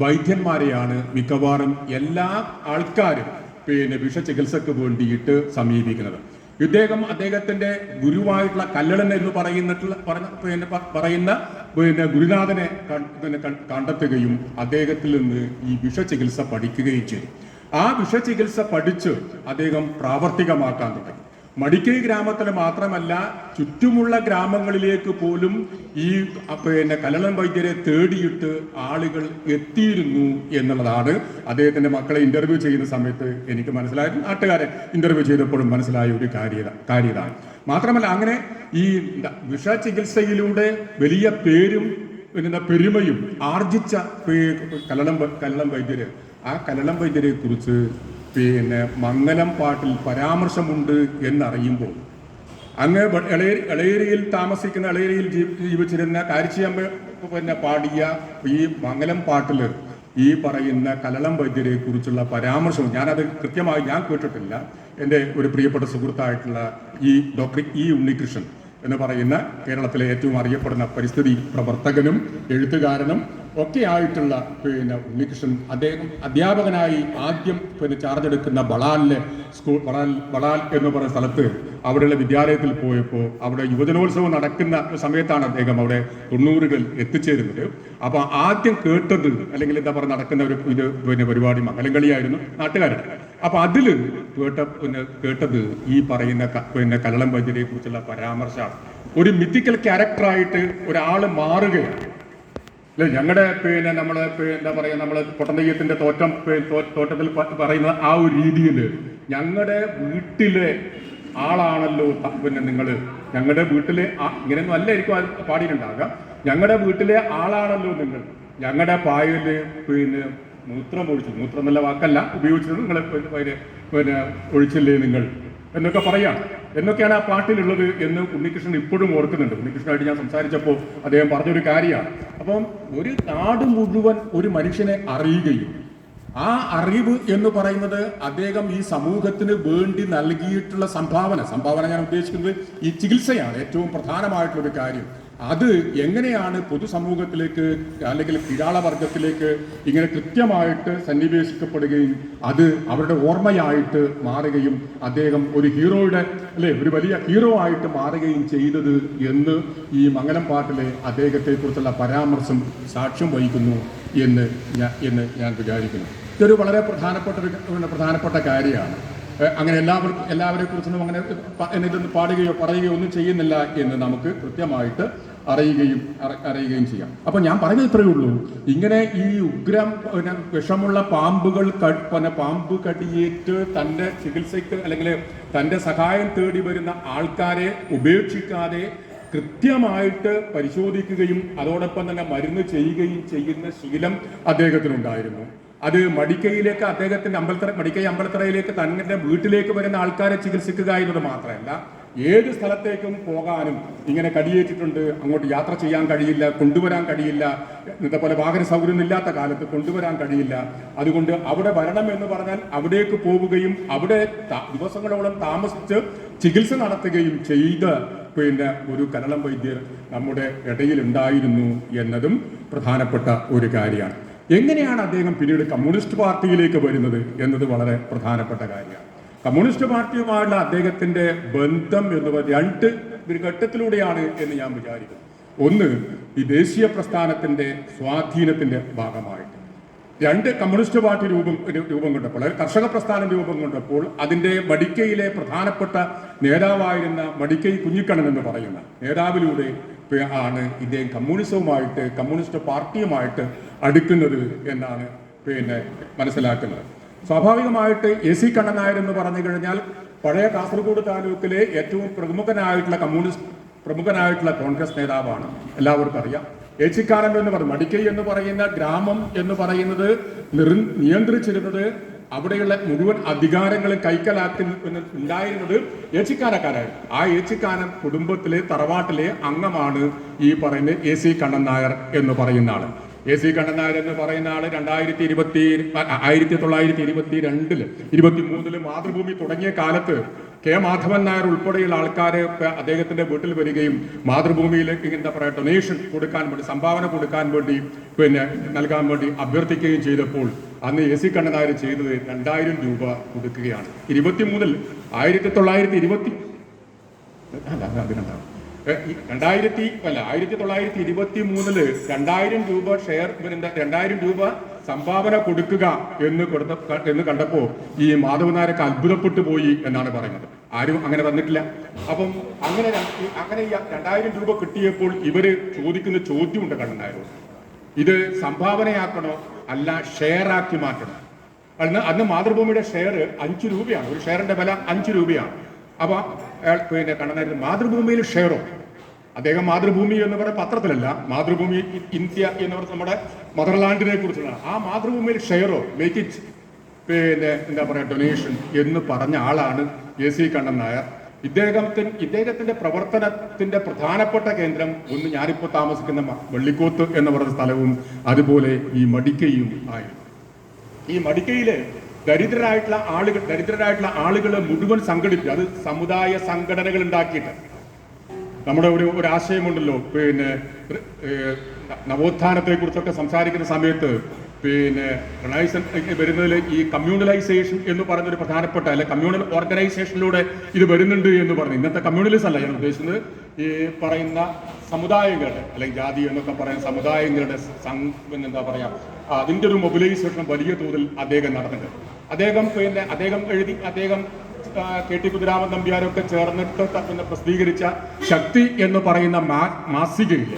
വൈദ്യന്മാരെയാണ് മിക്കവാറും എല്ലാ ആൾക്കാരും വിഷചികിത്സക്ക് വേണ്ടിയിട്ട് സമീപിക്കുന്നത്. അദ്ദേഹത്തിന്റെ ഗുരുവായിട്ടുള്ള കല്ലളൻ എന്ന് പറയുന്ന ഗുരുനാഥനെ കണ്ടെത്തുകയും അദ്ദേഹത്തിൽ നിന്ന് ഈ വിഷചികിത്സ പഠിക്കുകയും ചെയ്തു. ആ വിഷചികിത്സ പഠിച്ച് അദ്ദേഹം പ്രാവർത്തികമാക്കാൻ തുടങ്ങി. മടിക്കൈ ഗ്രാമത്തിൽ മാത്രമല്ല ചുറ്റുമുള്ള ഗ്രാമങ്ങളിലേക്ക് പോലും ഈ കല്ലളം വൈദ്യരെ തേടിയിട്ട് ആളുകൾ എത്തിയിരുന്നു എന്നുള്ളതാണ് അദ്ദേഹത്തിന്റെ മക്കളെ ഇന്റർവ്യൂ ചെയ്യുന്ന സമയത്ത് എനിക്ക് മനസ്സിലായത്, നാട്ടുകാരെ ഇന്റർവ്യൂ ചെയ്തപ്പോഴും മനസ്സിലായ ഒരു കാര്യതാണ്. മാത്രമല്ല അങ്ങനെ ഈ വിഷചികിത്സയിലൂടെ വലിയ പേരും പിന്നെ പെരുമയും ആർജിച്ച കല്ലളം വൈദ്യര്, ആ കല്ലളം വൈദ്യരെ കുറിച്ച് പിന്നെ മംഗലം പാട്ടിൽ പരാമർശമുണ്ട് എന്നറിയുമ്പോൾ അങ്ങ് എളയേരിയിൽ താമസിക്കുന്ന, എളയേരിയിൽ ജീവിച്ചിരുന്ന കാരിച്ചിയമ്മ പിന്നെ പാടിയ ഈ മംഗലം പാട്ടില് ഈ പറയുന്ന കല്ലളം വൈദ്യരെ കുറിച്ചുള്ള പരാമർശം ഞാനത് കൃത്യമായി ഞാൻ കേട്ടിട്ടില്ല. എൻ്റെ ഒരു പ്രിയപ്പെട്ട സുഹൃത്തായിട്ടുള്ള ഈ ഡോക്ടർ ഉണ്ണികൃഷ്ണൻ എന്ന് പറയുന്ന കേരളത്തിലെ ഏറ്റവും അറിയപ്പെടുന്ന പരിസ്ഥിതി പ്രവർത്തകനും എഴുത്തുകാരനും ഒക്കെ ആയിട്ടുള്ള പിന്നെ ഉണ്ണികൃഷ്ണൻ, അദ്ദേഹം അധ്യാപകനായി ആദ്യം പിന്നെ ചാർജ് എടുക്കുന്ന ബളാലിലെ സ്കൂൾ, ബളാൽ എന്ന് പറയുന്ന സ്ഥലത്ത് അവിടെയുള്ള വിദ്യാലയത്തിൽ പോയപ്പോൾ അവിടെ യുവജനോത്സവം നടക്കുന്ന സമയത്താണ് അദ്ദേഹം അവിടെ 90കളിൽ എത്തിച്ചേരുന്നത്. അപ്പോൾ ആദ്യം കേട്ടത്, അല്ലെങ്കിൽ എന്താ പറയുക, നടക്കുന്ന ഒരു പിന്നെ പരിപാടി മംഗലംകളിയായിരുന്നു നാട്ടുകാരുടെ. അപ്പൊ അതിൽ കേട്ടത് ഈ പറയുന്ന പിന്നെ കല്ലളം വൈദ്യരെ കുറിച്ചുള്ള പരാമർശമാണ്. ഒരു മിത്തിക്കൽ ക്യാരക്ടറായിട്ട് ഒരാൾ മാറുകയാണ് അല്ലെ. ഞങ്ങളുടെ പിന്നെ നമ്മള് എന്താ പറയുക, നമ്മള് പൊട്ടന്തയ്യത്തിന്റെ തോട്ടത്തിൽ പറയുന്ന ആ ഒരു രീതിയിൽ ഞങ്ങളുടെ വീട്ടിലെ ആളാണല്ലോ പിന്നെ നിങ്ങൾ, ഞങ്ങളുടെ വീട്ടിലെ ഇങ്ങനെയൊന്നും അല്ലായിരിക്കും പാടിയിട്ടുണ്ടാകുക, ഞങ്ങളുടെ വീട്ടിലെ ആളാണല്ലോ നിങ്ങൾ, ഞങ്ങളുടെ പായല് പിന്നെ മൂത്രം എന്നുള്ള വാക്കല്ല ഉപയോഗിച്ചത്, നിങ്ങൾ പിന്നെ ഒഴിച്ചില്ലേ നിങ്ങൾ എന്നൊക്കെ പറയാം എന്നൊക്കെയാണ് ആ പാട്ടിലുള്ളത് എന്ന് ഉണ്ണികൃഷ്ണൻ ഇപ്പോഴും ഓർക്കുന്നുണ്ട്. ഉണ്ണികൃഷ്ണനായിട്ട് ഞാൻ സംസാരിച്ചപ്പോൾ അദ്ദേഹം പറഞ്ഞൊരു കാര്യമാണ്. അപ്പം ഒരു നാട് മുഴുവൻ ഒരു മനുഷ്യനെ അറിയുകയും ആ അറിവ് എന്ന് പറയുന്നത് അദ്ദേഹം ഈ സമൂഹത്തിന് വേണ്ടി നൽകിയിട്ടുള്ള സംഭാവന ഞാൻ ഉദ്ദേശിക്കുന്നത് ഈ ചികിത്സയാണ് ഏറ്റവും പ്രധാനമായിട്ടുള്ളൊരു കാര്യം. അത് എങ്ങനെയാണ് പൊതുസമൂഹത്തിലേക്ക് അല്ലെങ്കിൽ കീഴാളവർഗത്തിലേക്ക് ഇങ്ങനെ കൃത്യമായിട്ട് സന്നിവേശിക്കപ്പെടുകയും അത് അവരുടെ ഓർമ്മയായിട്ട് മാറുകയും അദ്ദേഹം ഒരു ഹീറോയുടെ ഒരു വലിയ ഹീറോ ആയിട്ട് മാറുകയും ചെയ്തത് എന്ന് ഈ മംഗലം പാട്ടിലെ അദ്ദേഹത്തെ കുറിച്ചുള്ള പരാമർശം സാക്ഷ്യം വഹിക്കുന്നു എന്ന് ഞാൻ വിചാരിക്കുന്നു. ഇതൊരു വളരെ പ്രധാനപ്പെട്ട കാര്യമാണ്. അങ്ങനെ എല്ലാവരെ കുറിച്ചൊന്നും അങ്ങനെ ഇതൊന്നും പാടുകയോ പറയുകയോ ഒന്നും ചെയ്യുന്നില്ല എന്ന് നമുക്ക് കൃത്യമായിട്ട് അറിയുകയും ചെയ്യാം. അപ്പൊ ഞാൻ പറയുന്നത് ഇത്രയേ ഉള്ളൂ, ഇങ്ങനെ ഈ ഉഗ്രം വിഷമുള്ള പാമ്പ് കടിയേറ്റ് തൻ്റെ ചികിത്സയ്ക്ക് അല്ലെങ്കിൽ തൻ്റെ സഹായം തേടി വരുന്ന ആൾക്കാരെ ഉപേക്ഷിക്കാതെ കൃത്യമായിട്ട് പരിശോധിക്കുകയും അതോടൊപ്പം തന്നെ മരുന്ന് ചെയ്യുകയും ചെയ്യുന്ന ശീലം അദ്ദേഹത്തിനുണ്ടായിരുന്നു. അത് മടിക്കൈയിലേക്ക്, അദ്ദേഹത്തിന്റെ മടിക്കൈ അമ്പലത്തറയിലേക്ക് തങ്ങളുടെ വീട്ടിലേക്ക് വരുന്ന ആൾക്കാരെ ചികിത്സിക്കുക എന്നത് മാത്രമല്ല, ഏത് സ്ഥലത്തേക്കും പോകാനും ഇങ്ങനെ കടിയേറ്റിട്ടുണ്ട്, അങ്ങോട്ട് യാത്ര ചെയ്യാൻ കഴിയില്ല, കൊണ്ടുവരാൻ കഴിയില്ല, ഇതേപോലെ വാഹന സൗകര്യം ഇല്ലാത്ത കാലത്ത് കൊണ്ടുവരാൻ കഴിയില്ല, അതുകൊണ്ട് അവിടെ വരണം എന്ന് പറഞ്ഞാൽ അവിടേക്ക് പോവുകയും അവിടെ ദിവസങ്ങളോളം താമസിച്ച് ചികിത്സ നടത്തുകയും ചെയ്ത പിന്നെ ഒരു കല്ലളം വൈദ്യർ നമ്മുടെ ഇടയിൽ ഉണ്ടായിരുന്നു എന്നതും പ്രധാനപ്പെട്ട ഒരു കാര്യമാണ്. എങ്ങനെയാണ് അദ്ദേഹം പിന്നീട് കമ്മ്യൂണിസ്റ്റ് പാർട്ടിയിലേക്ക് വരുന്നത് എന്നത് വളരെ പ്രധാനപ്പെട്ട കാര്യമാണ്. കമ്മ്യൂണിസ്റ്റ് പാർട്ടിയുമായുള്ള അദ്ദേഹത്തിന്റെ ബന്ധം എന്ന് രണ്ട് ഘട്ടത്തിലൂടെയാണ് എന്ന് ഞാൻ വിചാരിക്കുന്നു. ഒന്ന്, ഈ ദേശീയ പ്രസ്ഥാനത്തിന്റെ സ്വാധീനത്തിന്റെ ഭാഗമായിട്ട്. രണ്ട്, കമ്മ്യൂണിസ്റ്റ് പാർട്ടി രൂപം കൊണ്ടപ്പോൾ, കർഷക പ്രസ്ഥാനം രൂപം കൊണ്ടപ്പോൾ അതിന്റെ മടിക്കയിലെ പ്രധാനപ്പെട്ട നേതാവായിരുന്ന മടിക്കൈ കുഞ്ഞിക്കണ്ണൻ എന്ന് പറയുന്ന നേതാവിലൂടെ ആണ് ഇദ്ദേഹം കമ്മ്യൂണിസ്റ്റ് പാർട്ടിയുമായിട്ട് അടുക്കുന്നത് എന്നാണ് പിന്നെ മനസ്സിലാക്കുന്നത്. സ്വാഭാവികമായിട്ട് AC കണ്ണൻ നായർ എന്ന് പറഞ്ഞു കഴിഞ്ഞാൽ പഴയ കാസർഗോഡ് താലൂക്കിലെ ഏറ്റവും പ്രമുഖനായിട്ടുള്ള കോൺഗ്രസ് നേതാവാണ്, എല്ലാവർക്കും അറിയാം. ഏച്ചിക്കാരൻ എന്ന് പറഞ്ഞു മടിക്കൈ എന്ന് പറയുന്ന ഗ്രാമം എന്ന് പറയുന്നത് നിയന്ത്രിച്ചിരുന്നത്, അവിടെയുള്ള മുഴുവൻ അധികാരങ്ങളും കൈക്കലാക്കി ഉണ്ടായിരുന്നത് ഏച്ചിക്കാരക്കാരായിരുന്നു. ആ ഏച്ചിക്കാരൻ കുടുംബത്തിലെ തറവാട്ടിലെ അംഗമാണ് ഈ പറയുന്ന AC കണ്ണൻ നായർ എന്ന് പറയുന്ന ആള്. AC കണ്ണൻ നായർ എന്ന് പറയുന്ന ആള് 1923 മാതൃഭൂമി തുടങ്ങിയ കാലത്ത് K. മാധവൻ നായർ ഉൾപ്പെടെയുള്ള ആൾക്കാരെ അദ്ദേഹത്തിന്റെ വീട്ടിൽ വരികയും മാതൃഭൂമിയിലേക്ക് എന്താ പറയുക ഡൊണേഷൻ കൊടുക്കാൻ വേണ്ടി, സംഭാവന കൊടുക്കാൻ വേണ്ടി പിന്നെ നൽകാൻ വേണ്ടി അഭ്യർത്ഥിക്കുകയും ചെയ്തപ്പോൾ അന്ന് AC കണ്ണൻ നായർ ചെയ്തത് 2000 രൂപ കൊടുക്കുകയാണ്. 1923 2023 രൂപ ഷെയർ 2000 രൂപ സംഭാവന കൊടുക്കുക എന്ന് കണ്ടപ്പോ ഈ മാധവൻ നായർക്ക് അത്ഭുതപ്പെട്ടു പോയി എന്നാണ് പറയുന്നത്. ആരും അങ്ങനെ വന്നിട്ടില്ല. അപ്പം അങ്ങനെ 2000 രൂപ കിട്ടിയപ്പോൾ ഇവര് ചോദിക്കുന്ന ചോദ്യമുണ്ട് കണ്ണൻ നായരോട്, ഇത് സംഭാവനയാക്കണോ അല്ല ഷെയർ ആക്കി മാറ്റണം. അന്ന് മാതൃഭൂമിയുടെ ഷെയർ 5 രൂപയാണ്, ഒരു ഷെയറിന്റെ വില 5 രൂപയാണ്. അപ്പൊ പിന്നെ കണ്ണൻ നായർ മാതൃഭൂമിയിൽ ഷെയറോ അദ്ദേഹം മാതൃഭൂമി എന്ന് പറയുന്ന പത്രത്തിലല്ല, മാതൃഭൂമി ഇന്ത്യ എന്ന് പറഞ്ഞ നമ്മുടെ മദർലാൻഡിനെ കുറിച്ചുള്ള ആ മാതൃഭൂമിയിൽ ഷെയറോ മേക്ക് ഇറ്റ് എന്താ പറയുക ഡൊനേഷൻ എന്ന് പറഞ്ഞ ആളാണ് AC കണ്ണൻ നായർ. ഇദ്ദേഹത്തിന്റെ പ്രവർത്തനത്തിന്റെ പ്രധാനപ്പെട്ട കേന്ദ്രം ഒന്ന് ഞാനിപ്പോൾ താമസിക്കുന്ന വെള്ളിക്കോത്ത് എന്ന് പറയുന്ന സ്ഥലവും അതുപോലെ ഈ മടിക്കയും ആയിരുന്നു. ഈ മടിക്കയിലെ ദരിദ്രരായിട്ടുള്ള ആളുകളെ മുഴുവൻ സംഘടിപ്പിച്ചു. അത് സമുദായ സംഘടനകൾ ഉണ്ടാക്കിയിട്ട് നമ്മുടെ ഒരു ആശയമുണ്ടല്ലോ, നവോത്ഥാനത്തെ കുറിച്ചൊക്കെ സംസാരിക്കുന്ന സമയത്ത് വരുന്നതിൽ ഈ കമ്മ്യൂണലൈസേഷൻ എന്ന് പറയുന്നൊരു പ്രധാനപ്പെട്ട അല്ലെ കമ്മ്യൂണൽ ഓർഗനൈസേഷനിലൂടെ ഇത് വരുന്നുണ്ട് എന്ന് പറഞ്ഞു. ഇന്നത്തെ കമ്മ്യൂണലിസം അല്ല ഞാൻ ഉദ്ദേശിക്കുന്നത്, ഈ പറയുന്ന സമുദായങ്ങളുടെ അല്ലെങ്കിൽ ജാതി എന്നൊക്കെ പറയുന്ന സമുദായങ്ങളുടെ എന്താ പറയാ അതിൻ്റെ ഒരു മൊബിലൈസേഷൻ വലിയ തോതിൽ അദ്ദേഹം നടന്നിട്ടുണ്ട്. അദ്ദേഹം KT കുതിരാമൻ നമ്പ്യാരൊക്കെ ചേർന്നിട്ട് പ്രസിദ്ധീകരിച്ച ശക്തി എന്ന് പറയുന്ന മാസികയിൽ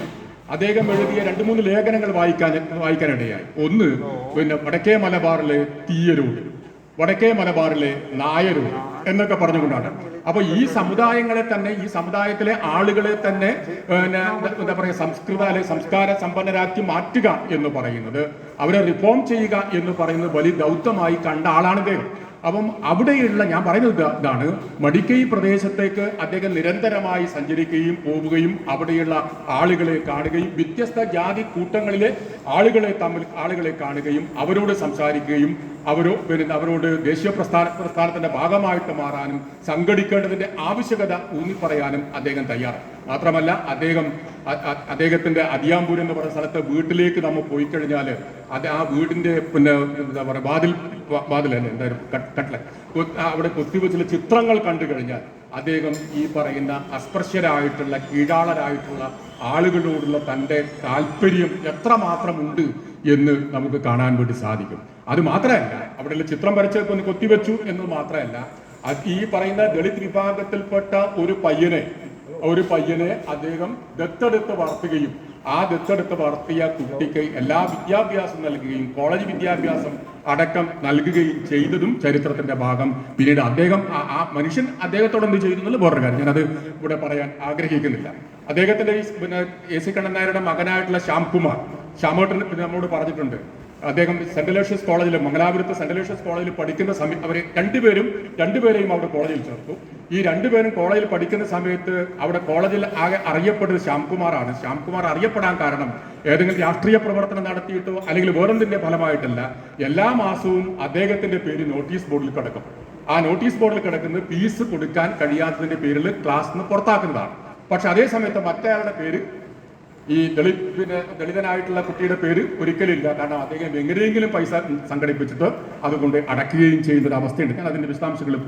അദ്ദേഹം എഴുതിയ 2-3 ലേഖനങ്ങൾ വായിക്കാനിടയായി. ഒന്ന് വടക്കേ മലബാറിലെ തീയരോട്, വടക്കേ മലബാറിലെ നായരോട് എന്നൊക്കെ പറഞ്ഞുകൊണ്ടാണ്. അപ്പൊ ഈ സമുദായത്തിലെ ആളുകളെ തന്നെ എന്താ പറയുക സംസ്കാര സമ്പന്നരാക്കി മാറ്റുക എന്ന് പറയുന്നത്, അവരെ റിഫോം ചെയ്യുക എന്ന് പറയുന്നത് വലിയ ദൗത്യമായി കണ്ട ആളാണ് അദ്ദേഹം. അപ്പം അവിടെയുള്ള ഞാൻ പറയുന്നത് ഇതാണ്, മടിക്കൈ പ്രദേശത്തേക്ക് അദ്ദേഹം നിരന്തരമായി സഞ്ചരിക്കുകയും പോവുകയും അവിടെയുള്ള ആളുകളെ കാണുകയും വ്യത്യസ്ത ജാതി കൂട്ടങ്ങളിലെ ആളുകളെ കാണുകയും അവരോട് സംസാരിക്കുകയും അവരോട് ദേശീയ പ്രസ്ഥാനത്തിന്റെ ഭാഗമായിട്ട് മാറാനും സംഘടിക്കേണ്ടതിന്റെ ആവശ്യകത ഊന്നിപ്പറയാനും അദ്ദേഹം തയ്യാറാണ്. മാത്രമല്ല അദ്ദേഹത്തിന്റെ അതിയാമ്പൂർ എന്ന് പറയുന്ന സ്ഥലത്ത് വീട്ടിലേക്ക് നമ്മൾ പോയി കഴിഞ്ഞാൽ ആ വീടിന്റെ എന്താ പറയുക വാതിലല്ലേ എന്തായാലും കട്ടല അവിടെ കൊത്തിവെച്ചുള്ള ചിത്രങ്ങൾ കണ്ടു കഴിഞ്ഞാൽ അദ്ദേഹം ഈ പറയുന്ന അസ്പൃശ്യരായിട്ടുള്ള കീഴാളരായിട്ടുള്ള ആളുകളോടുള്ള തൻ്റെ താല്പര്യം എത്രമാത്രമുണ്ട് എന്ന് നമുക്ക് കാണാൻ വേണ്ടി സാധിക്കും. അത് മാത്രമല്ല, അവിടെയുള്ള ചിത്രം വരച്ചൊക്കെ കൊത്തിവെച്ചു എന്ന് മാത്രമല്ല, ഈ പറയുന്ന ദളിത് വിഭാഗത്തിൽപ്പെട്ട ഒരു പയ്യനെ അദ്ദേഹം ദത്തെടുത്ത് വളർത്തുകയും ആ ദത്തെടുത്ത് വളർത്തിയ കുട്ടിക്ക് എല്ലാ വിദ്യാഭ്യാസം നൽകുകയും കോളേജ് വിദ്യാഭ്യാസം അടക്കം നൽകുകയും ചെയ്തതും ചരിത്രത്തിന്റെ ഭാഗം. പിന്നീട് ആ മനുഷ്യൻ അദ്ദേഹത്തോട് എന്ത് ചെയ്തു എന്നുള്ള വേറൊരു കാര്യം ഞാനത് ഇവിടെ പറയാൻ ആഗ്രഹിക്കുന്നില്ല. അദ്ദേഹത്തിന്റെ AC കണ്ണൻ നായരുടെ മകനായിട്ടുള്ള ശ്യാമേട്ടൻ നമ്മോട് പറഞ്ഞിട്ടുണ്ട്. അദ്ദേഹം സെന്റ് അലോഷ്യസ് കോളേജിൽ, മംഗലാപുരത്ത് സെന്റ് അലോഷ്യസ് കോളേജിൽ പഠിക്കുന്ന സമയം അവർ രണ്ടുപേരെയും അവിടെ കോളേജിൽ ചേർത്തു. ഈ രണ്ടുപേരും കോളേജിൽ പഠിക്കുന്ന സമയത്ത് അവിടെ കോളേജിൽ ആകെ അറിയപ്പെട്ടത് ശ്യാംകുമാറാണ്. ശ്യാംകുമാർ അറിയപ്പെടാൻ കാരണം ഏതെങ്കിലും രാഷ്ട്രീയ പ്രവർത്തനം നടത്തിയിട്ടോ അല്ലെങ്കിൽ വേറെന്തിന്റെ ഫലമായിട്ടല്ല, എല്ലാ മാസവും അദ്ദേഹത്തിന്റെ പേര് നോട്ടീസ് ബോർഡിൽ കിടക്കും. ആ നോട്ടീസ് ബോർഡിൽ കിടക്കുന്നത് ഫീസ് കൊടുക്കാൻ കഴിയാത്തതിന്റെ പേരിൽ ക്ലാസ്സിൽ നിന്ന് പുറത്താക്കുന്നതാണ്. പക്ഷെ അതേ സമയത്ത് മറ്റേയാളുടെ പേര്, ഈ ദളിതനായിട്ടുള്ള കുട്ടിയുടെ പേര് ഒരിക്കലില്ല. കാരണം അദ്ദേഹം എങ്ങനെയെങ്കിലും പൈസ സംഘടിപ്പിച്ചിട്ട് അതുകൊണ്ട് അടക്കുകയും ചെയ്യുന്ന ഒരു അവസ്ഥയുണ്ട്. ഞാൻ അതിന്റെ വിശദാംശങ്ങളിൽ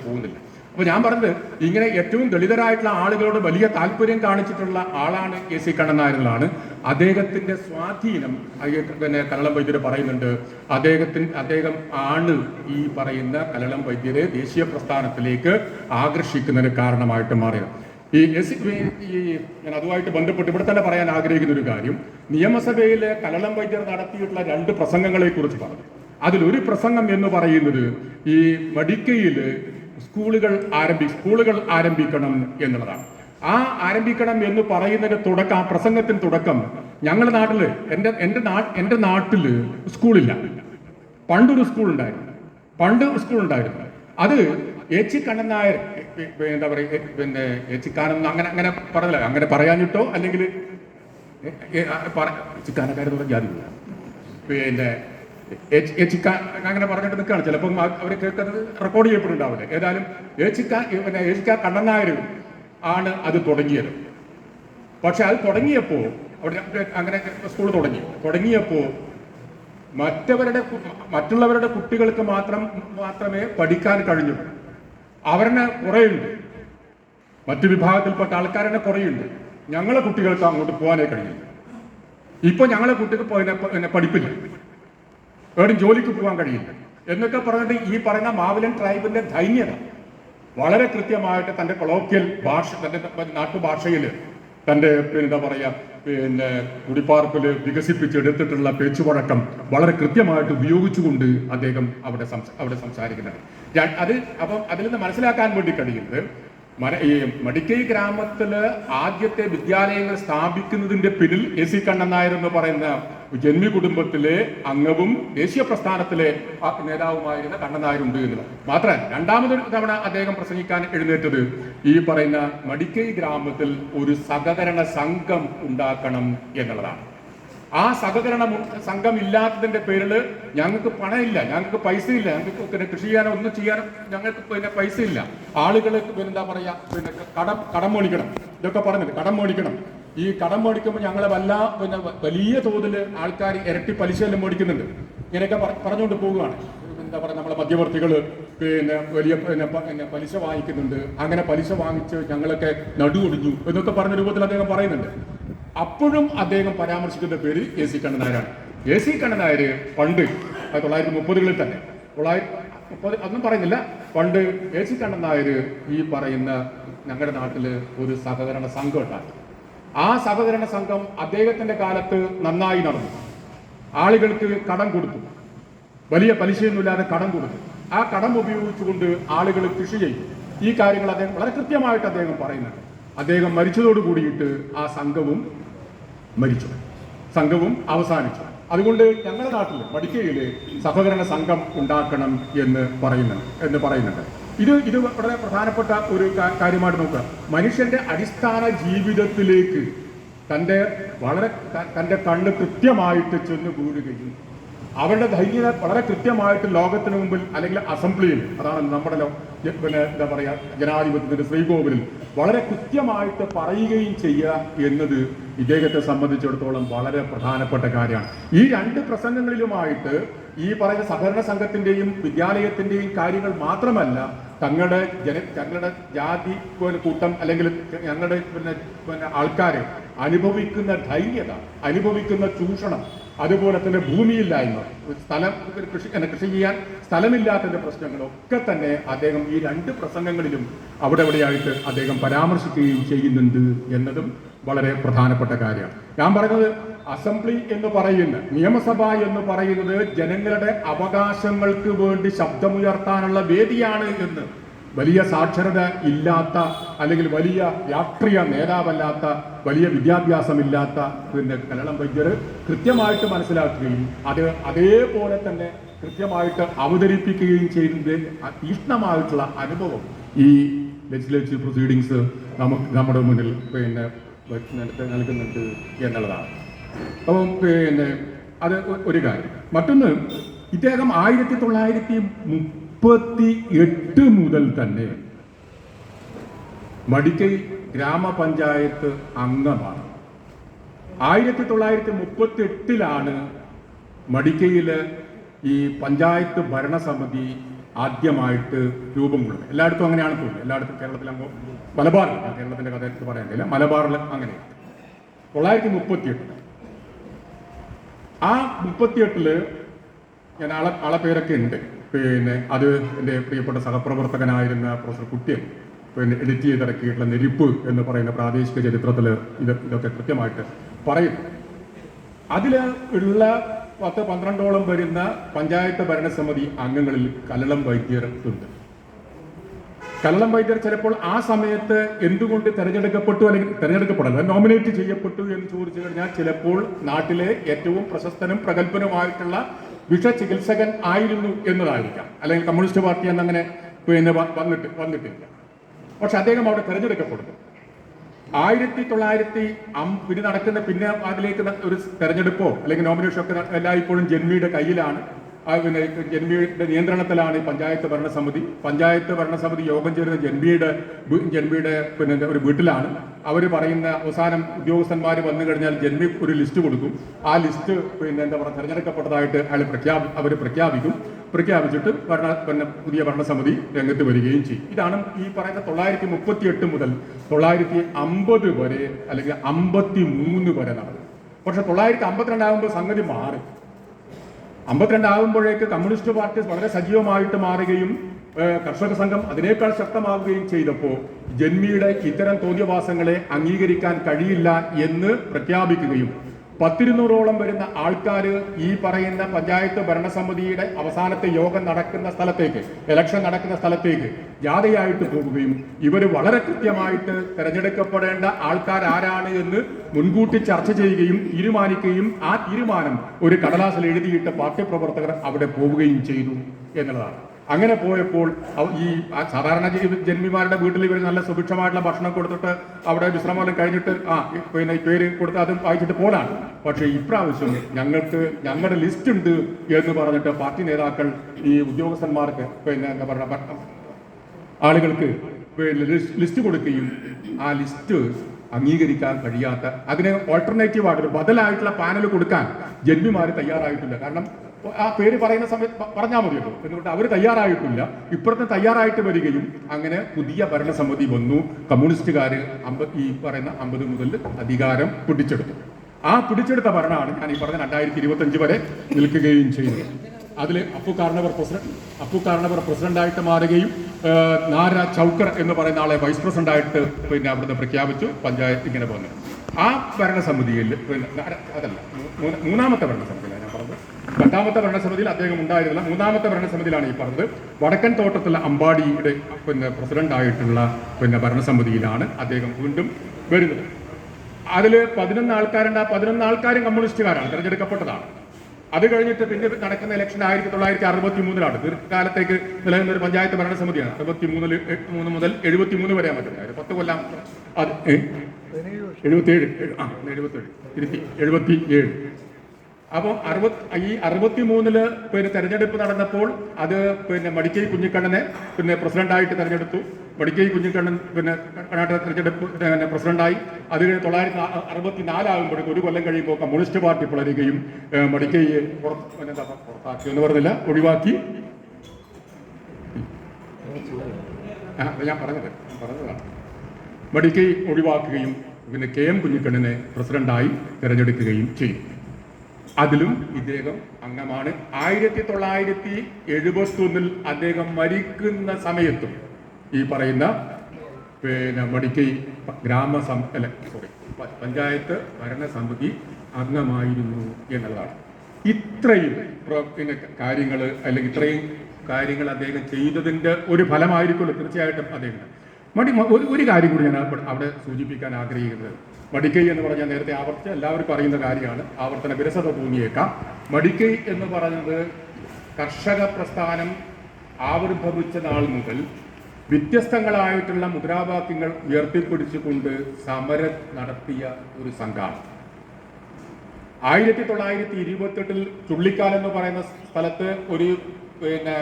പോകുന്നില്ല. അപ്പൊ ഞാൻ പറഞ്ഞത്, ഇങ്ങനെ ഏറ്റവും ദളിതരായിട്ടുള്ള ആളുകളോട് വലിയ താല്പര്യം കാണിച്ചിട്ടുള്ള ആളാണ് AC കണ്ണൻ നായർ. അദ്ദേഹത്തിന്റെ സ്വാധീനം കലളം വൈദ്യര് പറയുന്നുണ്ട്. അദ്ദേഹം ആണ് ഈ പറയുന്ന കലളം വൈദ്യരെ ദേശീയ പ്രസ്ഥാനത്തിലേക്ക് ആകർഷിക്കുന്നതിന് കാരണമായിട്ട് മാറിയത്. ഞാൻ അതുമായിട്ട് ബന്ധപ്പെട്ട് ഇവിടെ തന്നെ പറയാൻ ആഗ്രഹിക്കുന്ന ഒരു കാര്യം, നിയമസഭയിലെ കലളം വൈദ്യർ നടത്തിയിട്ടുള്ള 2 പ്രസംഗങ്ങളെ കുറിച്ച് പറഞ്ഞു. അതിലൊരു പ്രസംഗം എന്ന് പറയുന്നത് ഈ മടിക്കയിൽ സ്കൂളുകൾ ആരംഭിക്കണം എന്നുള്ളതാണ്. ആ ആരംഭിക്കണം എന്ന് പറയുന്നതിന്റെ തുടക്കം, ആ പ്രസംഗത്തിന് തുടക്കം, ഞങ്ങളുടെ നാട്ടില് എൻ്റെ നാട്ടില് സ്കൂളില്ല. പണ്ടൊരു സ്കൂൾ ഉണ്ടായിരുന്നു. അത് AC കണ്ണൻ നായർ എന്താ പറയുക AC കാനെന്ന് അങ്ങനെ പറഞ്ഞില്ല, അങ്ങനെ പറയാഞ്ഞിട്ടോ അല്ലെങ്കിൽ ചിക്കാനക്കാരെന്നുള്ള ജാതിയില്ല, അങ്ങനെ പറഞ്ഞിട്ട് നിൽക്കുകയാണ്. ചിലപ്പം അവർ കേൾക്കുന്നത് റെക്കോർഡ് ചെയ്യപ്പെട്ടുണ്ടാവില്ല. ഏതായാലും AC കണ്ണൻ നായർ ആണ് അത് തുടങ്ങിയത്. പക്ഷെ അത് തുടങ്ങിയപ്പോൾ അവിടെ അങ്ങനെ സ്കൂൾ തുടങ്ങിയപ്പോൾ മറ്റുള്ളവരുടെ കുട്ടികൾക്ക് മാത്രമേ പഠിക്കാൻ കഴിഞ്ഞു. അവരെന്നെ കുറേയുണ്ട്, മറ്റു വിഭാഗത്തിൽപ്പെട്ട ആൾക്കാരെന്നെ കുറേയുണ്ട്. ഞങ്ങളെ കുട്ടികൾക്ക് അങ്ങോട്ട് പോകാനേ കഴിയില്ല. ഇപ്പൊ ഞങ്ങളെ കുട്ടിക്ക് പഠിപ്പില്ല, എവിടെയും ജോലിക്ക് പോകാൻ കഴിയില്ല എന്നൊക്കെ പറഞ്ഞിട്ട് ഈ പറയുന്ന മാവിലൻ ട്രൈബിന്റെ ധൈന്യത വളരെ കൃത്യമായിട്ട് തന്റെ കൊളോക്കിയൽ ഭാഷ, തന്റെ നാട്ടുഭാഷയിൽ, തന്റെ എന്താ പറയാ കുടിപ്പാർപ്പിൽ വികസിപ്പിച്ചെടുത്തിട്ടുള്ള പേച്ചുവഴക്കം വളരെ കൃത്യമായിട്ട് ഉപയോഗിച്ചുകൊണ്ട് അദ്ദേഹം അവിടെ സംസാരിക്കുന്നത്. അപ്പം അതിൽ നിന്ന് മനസ്സിലാക്കാൻ വേണ്ടി കഴിയുന്നത്, ഈ മടിക്കൈ ഗ്രാമത്തില് ആദ്യത്തെ വിദ്യാലയങ്ങൾ സ്ഥാപിക്കുന്നതിന്റെ പിന്നിൽ AC കണ്ണൻ നായർ എന്ന് പറയുന്ന ജന്മി കുടുംബത്തിലെ അംഗവും ദേശീയ പ്രസ്ഥാനത്തിലെ നേതാവുമായിരുന്ന കണ്ണൻ നായരുണ്ട് എന്നുള്ളത് മാത്രമല്ല, രണ്ടാമതൊരു തവണ അദ്ദേഹം പ്രസംഗിക്കാൻ എഴുന്നേറ്റത് ഈ പറയുന്ന മടിക്കൈ ഗ്രാമത്തിൽ ഒരു സഹകരണ സംഘം ഉണ്ടാക്കണം എന്നുള്ളതാണ്. ആ സഹകരണ സംഘം ഇല്ലാത്തതിന്റെ പേരിൽ ഞങ്ങൾക്ക് പണമില്ല, ഞങ്ങൾക്ക് പൈസ ഇല്ല, ഞങ്ങൾക്ക് പിന്നെ കൃഷി ചെയ്യാനോ ഒന്നും ചെയ്യാനോ ഞങ്ങൾക്ക് പിന്നെ പൈസ ഇല്ല, ആളുകൾ എന്താ പറയാ പിന്നെ കടം മേടിക്കണം, ഇതൊക്കെ പറഞ്ഞിട്ട് കടം മേടിക്കണം. ഈ കടം മേടിക്കുമ്പോൾ ഞങ്ങളെ പിന്നെ വലിയ തോതിൽ ആൾക്കാർ ഇരട്ടി പലിശയെല്ലാം മേടിക്കുന്നുണ്ട്. ഇങ്ങനെയൊക്കെ പറഞ്ഞുകൊണ്ട് പോവുകയാണ്. എന്താ പറയുക, നമ്മളെ മധ്യവർത്തികൾ പിന്നെ വലിയ പിന്നെ പലിശ വാങ്ങിക്കുന്നുണ്ട്. അങ്ങനെ പലിശ വാങ്ങിച്ച് ഞങ്ങളൊക്കെ നടുവൊടിഞ്ഞു എന്നൊക്കെ പറഞ്ഞ രൂപത്തിൽ അദ്ദേഹം പറയുന്നുണ്ട്. അപ്പോഴും അദ്ദേഹം പരാമർശിക്കുന്ന പേര് AC കണ്ണൻ നായരാണ്. AC കണ്ണൻ നായർ പണ്ട് 1930-കളിൽ തന്നെ 1930 അതൊന്നും പറയുന്നില്ല, പണ്ട് AC കണ്ണൻ നായർ ഈ പറയുന്ന ഞങ്ങളുടെ നാട്ടിൽ ഒരു സഹകരണ സംഘം ഉണ്ടാക്കി. ആ സഹകരണ സംഘം അദ്ദേഹത്തിന്റെ കാലത്ത് നന്നായി നടന്നു. ആളുകൾക്ക് കടം കൊടുത്തു, വലിയ പലിശയൊന്നുമില്ലാതെ കടം കൊടുത്തു. ആ കടം ഉപയോഗിച്ചുകൊണ്ട് ആളുകൾ കൃഷി ചെയ്യും. ഈ കാര്യങ്ങൾ അദ്ദേഹം വളരെ കൃത്യമായിട്ട് അദ്ദേഹം പറയുന്നുണ്ട്. അദ്ദേഹം മരിച്ചതോട് കൂടിയിട്ട് ആ സംഘവും മരിച്ചു, സംഘവും അവസാനിച്ചു. അതുകൊണ്ട് ഞങ്ങളുടെ നാട്ടിൽ മടിക്കയിൽ സഹകരണ സംഘം ഉണ്ടാക്കണം എന്ന് പറയുന്നുണ്ട്. ഇത് വളരെ പ്രധാനപ്പെട്ട ഒരു കാര്യമായിട്ട് നോക്കുക. മനുഷ്യന്റെ അടിസ്ഥാന ജീവിതത്തിലേക്ക് തന്റെ കണ്ണ് കൃത്യമായിട്ട് ചെന്ന് വീഴുകയും അവരുടെ ധൈര്യത വളരെ കൃത്യമായിട്ട് ലോകത്തിന് മുമ്പിൽ അല്ലെങ്കിൽ അസംബ്ലിയിൽ, അതാണ് നമ്മുടെ പിന്നെ എന്താ പറയുക ജനാധിപത്യത്തിന്റെ ശ്രീകോവിലിൽ വളരെ കൃത്യമായിട്ട് പറയുകയും ചെയ്യുക എന്നത് ഇദ്ദേഹത്തെ സംബന്ധിച്ചിടത്തോളം വളരെ പ്രധാനപ്പെട്ട കാര്യമാണ്. ഈ രണ്ട് പ്രസംഗങ്ങളിലുമായിട്ട് ഈ പറയുന്ന സഹകരണ സംഘത്തിന്റെയും വിദ്യാലയത്തിന്റെയും കാര്യങ്ങൾ മാത്രമല്ല, ഞങ്ങളുടെ ജാതി കൂട്ടം അല്ലെങ്കിൽ ഞങ്ങളുടെ പിന്നെ ആൾക്കാർ അനുഭവിക്കുന്ന ധൈര്യത, അനുഭവിക്കുന്ന ചൂഷണം, അതുപോലെ തന്നെ ഭൂമിയില്ലായ്മ, കൃഷി ചെയ്യാൻ സ്ഥലമില്ലാത്തതിന്റെ പ്രശ്നങ്ങളൊക്കെ തന്നെ അദ്ദേഹം ഈ രണ്ട് പ്രസംഗങ്ങളിലും അവിടെയായിട്ട് അദ്ദേഹം പരാമർശിക്കുകയും ചെയ്യുന്നുണ്ട് എന്നതും വളരെ പ്രധാനപ്പെട്ട കാര്യമാണ്. ഞാൻ പറയുന്നത് അസംബ്ലി എന്ന് പറയുന്ന നിയമസഭ എന്ന് പറയുന്നത് ജനങ്ങളുടെ അവകാശങ്ങൾക്ക് വേണ്ടി ശബ്ദമുയർത്താനുള്ള വേദിയാണ് എന്ന് വലിയ സാക്ഷരത ഇല്ലാത്ത അല്ലെങ്കിൽ വലിയ രാഷ്ട്രീയ നേതാവല്ലാത്ത വലിയ വിദ്യാഭ്യാസമില്ലാത്ത പിന്നെ കലളം വൈദ്യർ കൃത്യമായിട്ട് മനസ്സിലാക്കുകയും അതേപോലെ തന്നെ കൃത്യമായിട്ട് അവതരിപ്പിക്കുകയും ചെയ്യുന്നത് തീക്ഷ്ണമായിട്ടുള്ള അനുഭവം ഈ ലെജിസ്ലേറ്റീവ് പ്രൊസീഡിങ്സ് നമ്മുടെ മുന്നിൽ പിന്നെ നൽകുന്നുണ്ട് എന്നുള്ളതാണ്. അപ്പം പിന്നെ അത് ഒരു കാര്യം. മറ്റൊന്ന്, ഇദ്ദേഹം 1938 മുതൽ തന്നെ മടിക്കൈ ഗ്രാമപഞ്ചായത്ത് അംഗമാണ്. 1938 മടിക്കയില് ഈ പഞ്ചായത്ത് ഭരണസമിതി ആദ്യമായിട്ട് രൂപം കൊള്ളുന്നത്. എല്ലായിടത്തും അങ്ങനെയാണ് തോന്നുന്നത്. എല്ലായിടത്തും കേരളത്തിൽ അങ്ങോ മലബാറിൽ, കേരളത്തിന്റെ കഥ എടുത്ത് പറയാനില്ല, മലബാറിൽ അങ്ങനെ 1938 ആ 38 ഞാൻ ആളെ പേരൊക്കെ ഉണ്ട്. പിന്നെ അത് എൻ്റെ പ്രിയപ്പെട്ട സഹപ്രവർത്തകനായിരുന്ന പ്രൊഫസർ കുട്ടിയൻ പിന്നെ എഡിറ്റ് ചെയ്തിറക്കിയിട്ടുള്ള നെരിപ്പ് എന്ന് പറയുന്ന പ്രാദേശിക ചരിത്രത്തിൽ ഇതൊക്കെ കൃത്യമായിട്ട് പറയുന്നു. അതിൽ ഉള്ള 10-12ഓളം വരുന്ന പഞ്ചായത്ത് ഭരണസമിതി അംഗങ്ങളിൽ കലളം വൈദ്യർ ഉണ്ട്. കലളം വൈദ്യർ ചിലപ്പോൾ ആ സമയത്ത് എന്തുകൊണ്ട് തെരഞ്ഞെടുക്കപ്പെട്ടു അല്ലെങ്കിൽ തെരഞ്ഞെടുക്കപ്പെടല്ല നോമിനേറ്റ് ചെയ്യപ്പെട്ടു എന്ന് ചോദിച്ചു കഴിഞ്ഞാൽ ചിലപ്പോൾ നാട്ടിലെ ഏറ്റവും പ്രശസ്തനും പ്രഗത്ഭനുമായിട്ടുള്ള വിഷചികിത്സകൻ ആയിരുന്നു എന്നതായിരിക്കാം, അല്ലെങ്കിൽ കമ്മ്യൂണിസ്റ്റ് പാർട്ടി എന്നങ്ങനെ പിന്നെ വന്നിട്ടില്ല. പക്ഷെ അദ്ദേഹം അവിടെ തെരഞ്ഞെടുക്കപ്പെടുന്നു. 1900 നടക്കുന്ന പിന്നെ അതിലേക്ക് ഒരു തെരഞ്ഞെടുപ്പോ അല്ലെങ്കിൽ നോമിനേഷൻ ഒക്കെ എല്ലായ്പ്പോഴും ജന്മിയുടെ കയ്യിലാണ്. പിന്നെ ജന്മിയുടെ നിയന്ത്രണത്തിലാണ് പഞ്ചായത്ത് ഭരണസമിതി യോഗം ചേരുന്ന ജന്മിയുടെ പിന്നെ ഒരു വീട്ടിലാണ്. അവർ പറയുന്ന അവസാനം ഉദ്യോഗസ്ഥന്മാർ വന്നു കഴിഞ്ഞാൽ ജന്മി ഒരു ലിസ്റ്റ് കൊടുക്കും. ആ ലിസ്റ്റ് പിന്നെ എന്താ പറയുക തെരഞ്ഞെടുക്കപ്പെട്ടതായിട്ട് അവർ പ്രഖ്യാപിച്ചിട്ട് പുതിയ ഭരണസമിതി രംഗത്ത് വരികയും ചെയ്യും. ഇതാണ് ഈ പറയുന്ന 1938 മുതൽ 1950 വരെ അല്ലെങ്കിൽ 1953 വരെ നടന്നത്. പക്ഷെ 1952 ആകുമ്പോൾ സംഗതി മാറി. 52 ആകുമ്പോഴേക്ക് കമ്മ്യൂണിസ്റ്റ് പാർട്ടി വളരെ സജീവമായിട്ട് മാറുകയും കർഷക സംഘം അതിനേക്കാൾ ശക്തമാവുകയും ചെയ്തപ്പോൾ ജന്മിയുടെ ഇത്തരം തോന്നിയവാസങ്ങളെ അംഗീകരിക്കാൻ കഴിയില്ല എന്ന് പ്രഖ്യാപിക്കുകയും 1,200ഓളം വരുന്ന ആൾക്കാർ ഈ പറയുന്ന പഞ്ചായത്ത് ഭരണസമിതിയുടെ അവസാനത്തെ യോഗം നടക്കുന്ന സ്ഥലത്തേക്ക്, ഇലക്ഷൻ നടക്കുന്ന സ്ഥലത്തേക്ക് ജാഥയായിട്ട് പോവുകയും ഇവർ വളരെ കൃത്യമായിട്ട് തെരഞ്ഞെടുക്കപ്പെടേണ്ട ആൾക്കാർ ആരാണ് എന്ന് മുൻകൂട്ടി ചർച്ച ചെയ്യുകയും തീരുമാനിക്കുകയും ആ തീരുമാനം ഒരു കടലാസിൽ എഴുതിയിട്ട് പാർട്ടി പ്രവർത്തകർ അവിടെ പോവുകയും ചെയ്തു എന്നുള്ളതാണ്. അങ്ങനെ പോയപ്പോൾ ഈ സാധാരണ ജന്മിമാരുടെ വീട്ടിൽ ഇവർ നല്ല സുഭിക്ഷമായിട്ടുള്ള ഭക്ഷണം കൊടുത്തിട്ട് അവിടെ വിശ്രമം കഴിഞ്ഞിട്ട് പിന്നെ പേര് കൊടുത്ത് അതും വായിച്ചിട്ട് പോലാണ്. പക്ഷേ ഇപ്രാവശ്യം ഞങ്ങളുടെ ലിസ്റ്റ് ഉണ്ട് എന്ന് പറഞ്ഞിട്ട് പാർട്ടി നേതാക്കൾ ഈ ഉദ്യോഗസ്ഥന്മാർക്ക് പിന്നെ എന്താ പറയുക ആളുകൾക്ക് ലിസ്റ്റ് കൊടുക്കുകയും ആ ലിസ്റ്റ് അംഗീകരിക്കാൻ കഴിയാത്ത, അതിന് ഓൾട്ടർനേറ്റീവായിട്ട് ബദലായിട്ടുള്ള പാനൽ കൊടുക്കാൻ ജന്മിമാർ തയ്യാറായിട്ടില്ല. കാരണം ആ പേര് പറയുന്ന സമയത്ത് പറഞ്ഞാൽ മതിയല്ലോ എന്നിട്ട് അവർ തയ്യാറായിട്ടില്ല. ഇപ്പുറത്തെ തയ്യാറായിട്ട് വരികയും അങ്ങനെ പുതിയ ഭരണസമിതി വന്നു. കമ്മ്യൂണിസ്റ്റുകാർ ഈ പറയുന്ന 50 മുതൽ അധികാരം പിടിച്ചെടുത്തു. ആ പിടിച്ചെടുത്ത ഭരണമാണ് ഞാൻ ഈ പറഞ്ഞ 2025 വരെ നിൽക്കുകയും ചെയ്തത്. അതിൽ അപ്പു കാർണവർ പ്രസിഡന്റായിട്ട് മാറുകയും നാര ചൗക്കർ എന്ന് പറയുന്ന ആളെ വൈസ് പ്രസിഡന്റായിട്ട് പിന്നെ അവിടുന്ന് പ്രഖ്യാപിച്ചു. പഞ്ചായത്ത് ഇങ്ങനെ വന്നു. ആ ഭരണസമിതിയിൽ പിന്നെ അതല്ല മൂന്നാമത്തെ ഭരണസമിതിയിലാണ് ഞാൻ പറഞ്ഞത്. 2ാമത്തെ ഭരണസമിതിയിൽ അദ്ദേഹം ഉണ്ടായിരുന്നില്ല. 3ാമത്തെ ഭരണസമിതിയിലാണ് ഈ പറഞ്ഞത്. വടക്കൻ തോട്ടത്തുള്ള അമ്പാടിയുടെ പിന്നെ പ്രസിഡന്റായിട്ടുള്ള പിന്നെ ഭരണസമിതിയിലാണ് അദ്ദേഹം വീണ്ടും വരുന്നത്. അതിൽ 11 ആൾക്കാരുണ്ട്. ആ 11 ആൾക്കാരും കമ്മ്യൂണിസ്റ്റുകാരാണ്, തിരഞ്ഞെടുക്കപ്പെട്ടതാണ്. അത് കഴിഞ്ഞിട്ട് പിന്നെ നടക്കുന്ന ഇലക്ഷൻ 1963 ദീർഘകാലത്തേക്ക് നിലനിന്ന ഒരു പഞ്ചായത്ത് ഭരണസമിതിയാണ്. 63 മുതൽ 73 വരെ മതി, 10 കൊല്ലം. അത് 77. അപ്പോൾ ഈ 63 പിന്നെ തെരഞ്ഞെടുപ്പ് നടന്നപ്പോൾ അത് പിന്നെ മടിക്കൈ കുഞ്ഞിക്കണ്ണനെ പിന്നെ പ്രസിഡന്റായിട്ട് തെരഞ്ഞെടുത്തു. മടിക്കൈ കുഞ്ഞിക്കണ്ണൻ പിന്നെ കർണാടക തെരഞ്ഞെടുപ്പ് പിന്നെ പ്രസിഡന്റായി. അത് 1964 ആകുമ്പോഴേക്കും, ഒരു കൊല്ലം കഴിയുമ്പോൾ കമ്മ്യൂണിസ്റ്റ് പാർട്ടി പിളരുകയും മടിക്കൈയെ പുറത്താക്കി എന്ന് പറഞ്ഞില്ല, ഒഴിവാക്കി. ഞാൻ പറഞ്ഞതാണ്. മടിക്കൈ ഒഴിവാക്കുകയും പിന്നെ KM കുഞ്ഞിക്കണ്ണനെ പ്രസിഡന്റായി തിരഞ്ഞെടുക്കുകയും ചെയ്തു. അതിലും ഇദ്ദേഹം അംഗമാണ്. 1971 അദ്ദേഹം മരിക്കുന്ന സമയത്തും ഈ പറയുന്ന പിന്നെ മടിക്കൈ പഞ്ചായത്ത് ഭരണസമിതി അംഗമായിരുന്നു എന്നുള്ളതാണ്. ഇത്രയും പിന്നെ കാര്യങ്ങൾ അല്ലെങ്കിൽ ഇത്രയും കാര്യങ്ങൾ അദ്ദേഹം ചെയ്തതിൻ്റെ ഒരു ഫലമായിരിക്കുമല്ലോ തീർച്ചയായിട്ടും അദ്ദേഹം. ഒരു കാര്യം കൂടി ഞാൻ അവിടെ സൂചിപ്പിക്കാൻ ആഗ്രഹിക്കുന്നത്, മടിക്കൈ എന്ന് പറഞ്ഞാൽ നേരത്തെ ആവർത്തിച്ച് എല്ലാവർക്കും അറിയുന്ന കാര്യമാണ്, ആവർത്തന വിരസത തോന്നിയേക്കാം. മടിക്കൈ എന്ന് പറയുന്നത് കർഷക പ്രസ്ഥാനം ആവിർഭവിച്ച നാൾ മുതൽ വ്യത്യസ്തങ്ങളായിട്ടുള്ള മുദ്രാവാക്യങ്ങൾ ഉയർത്തിപ്പിടിച്ചുകൊണ്ട് സമരം നടത്തിയ ഒരു സംഘമാണ്. 1928 ചുള്ളിക്കാൽ എന്ന് പറയുന്ന സ്ഥലത്ത് ഒരു പിന്നെ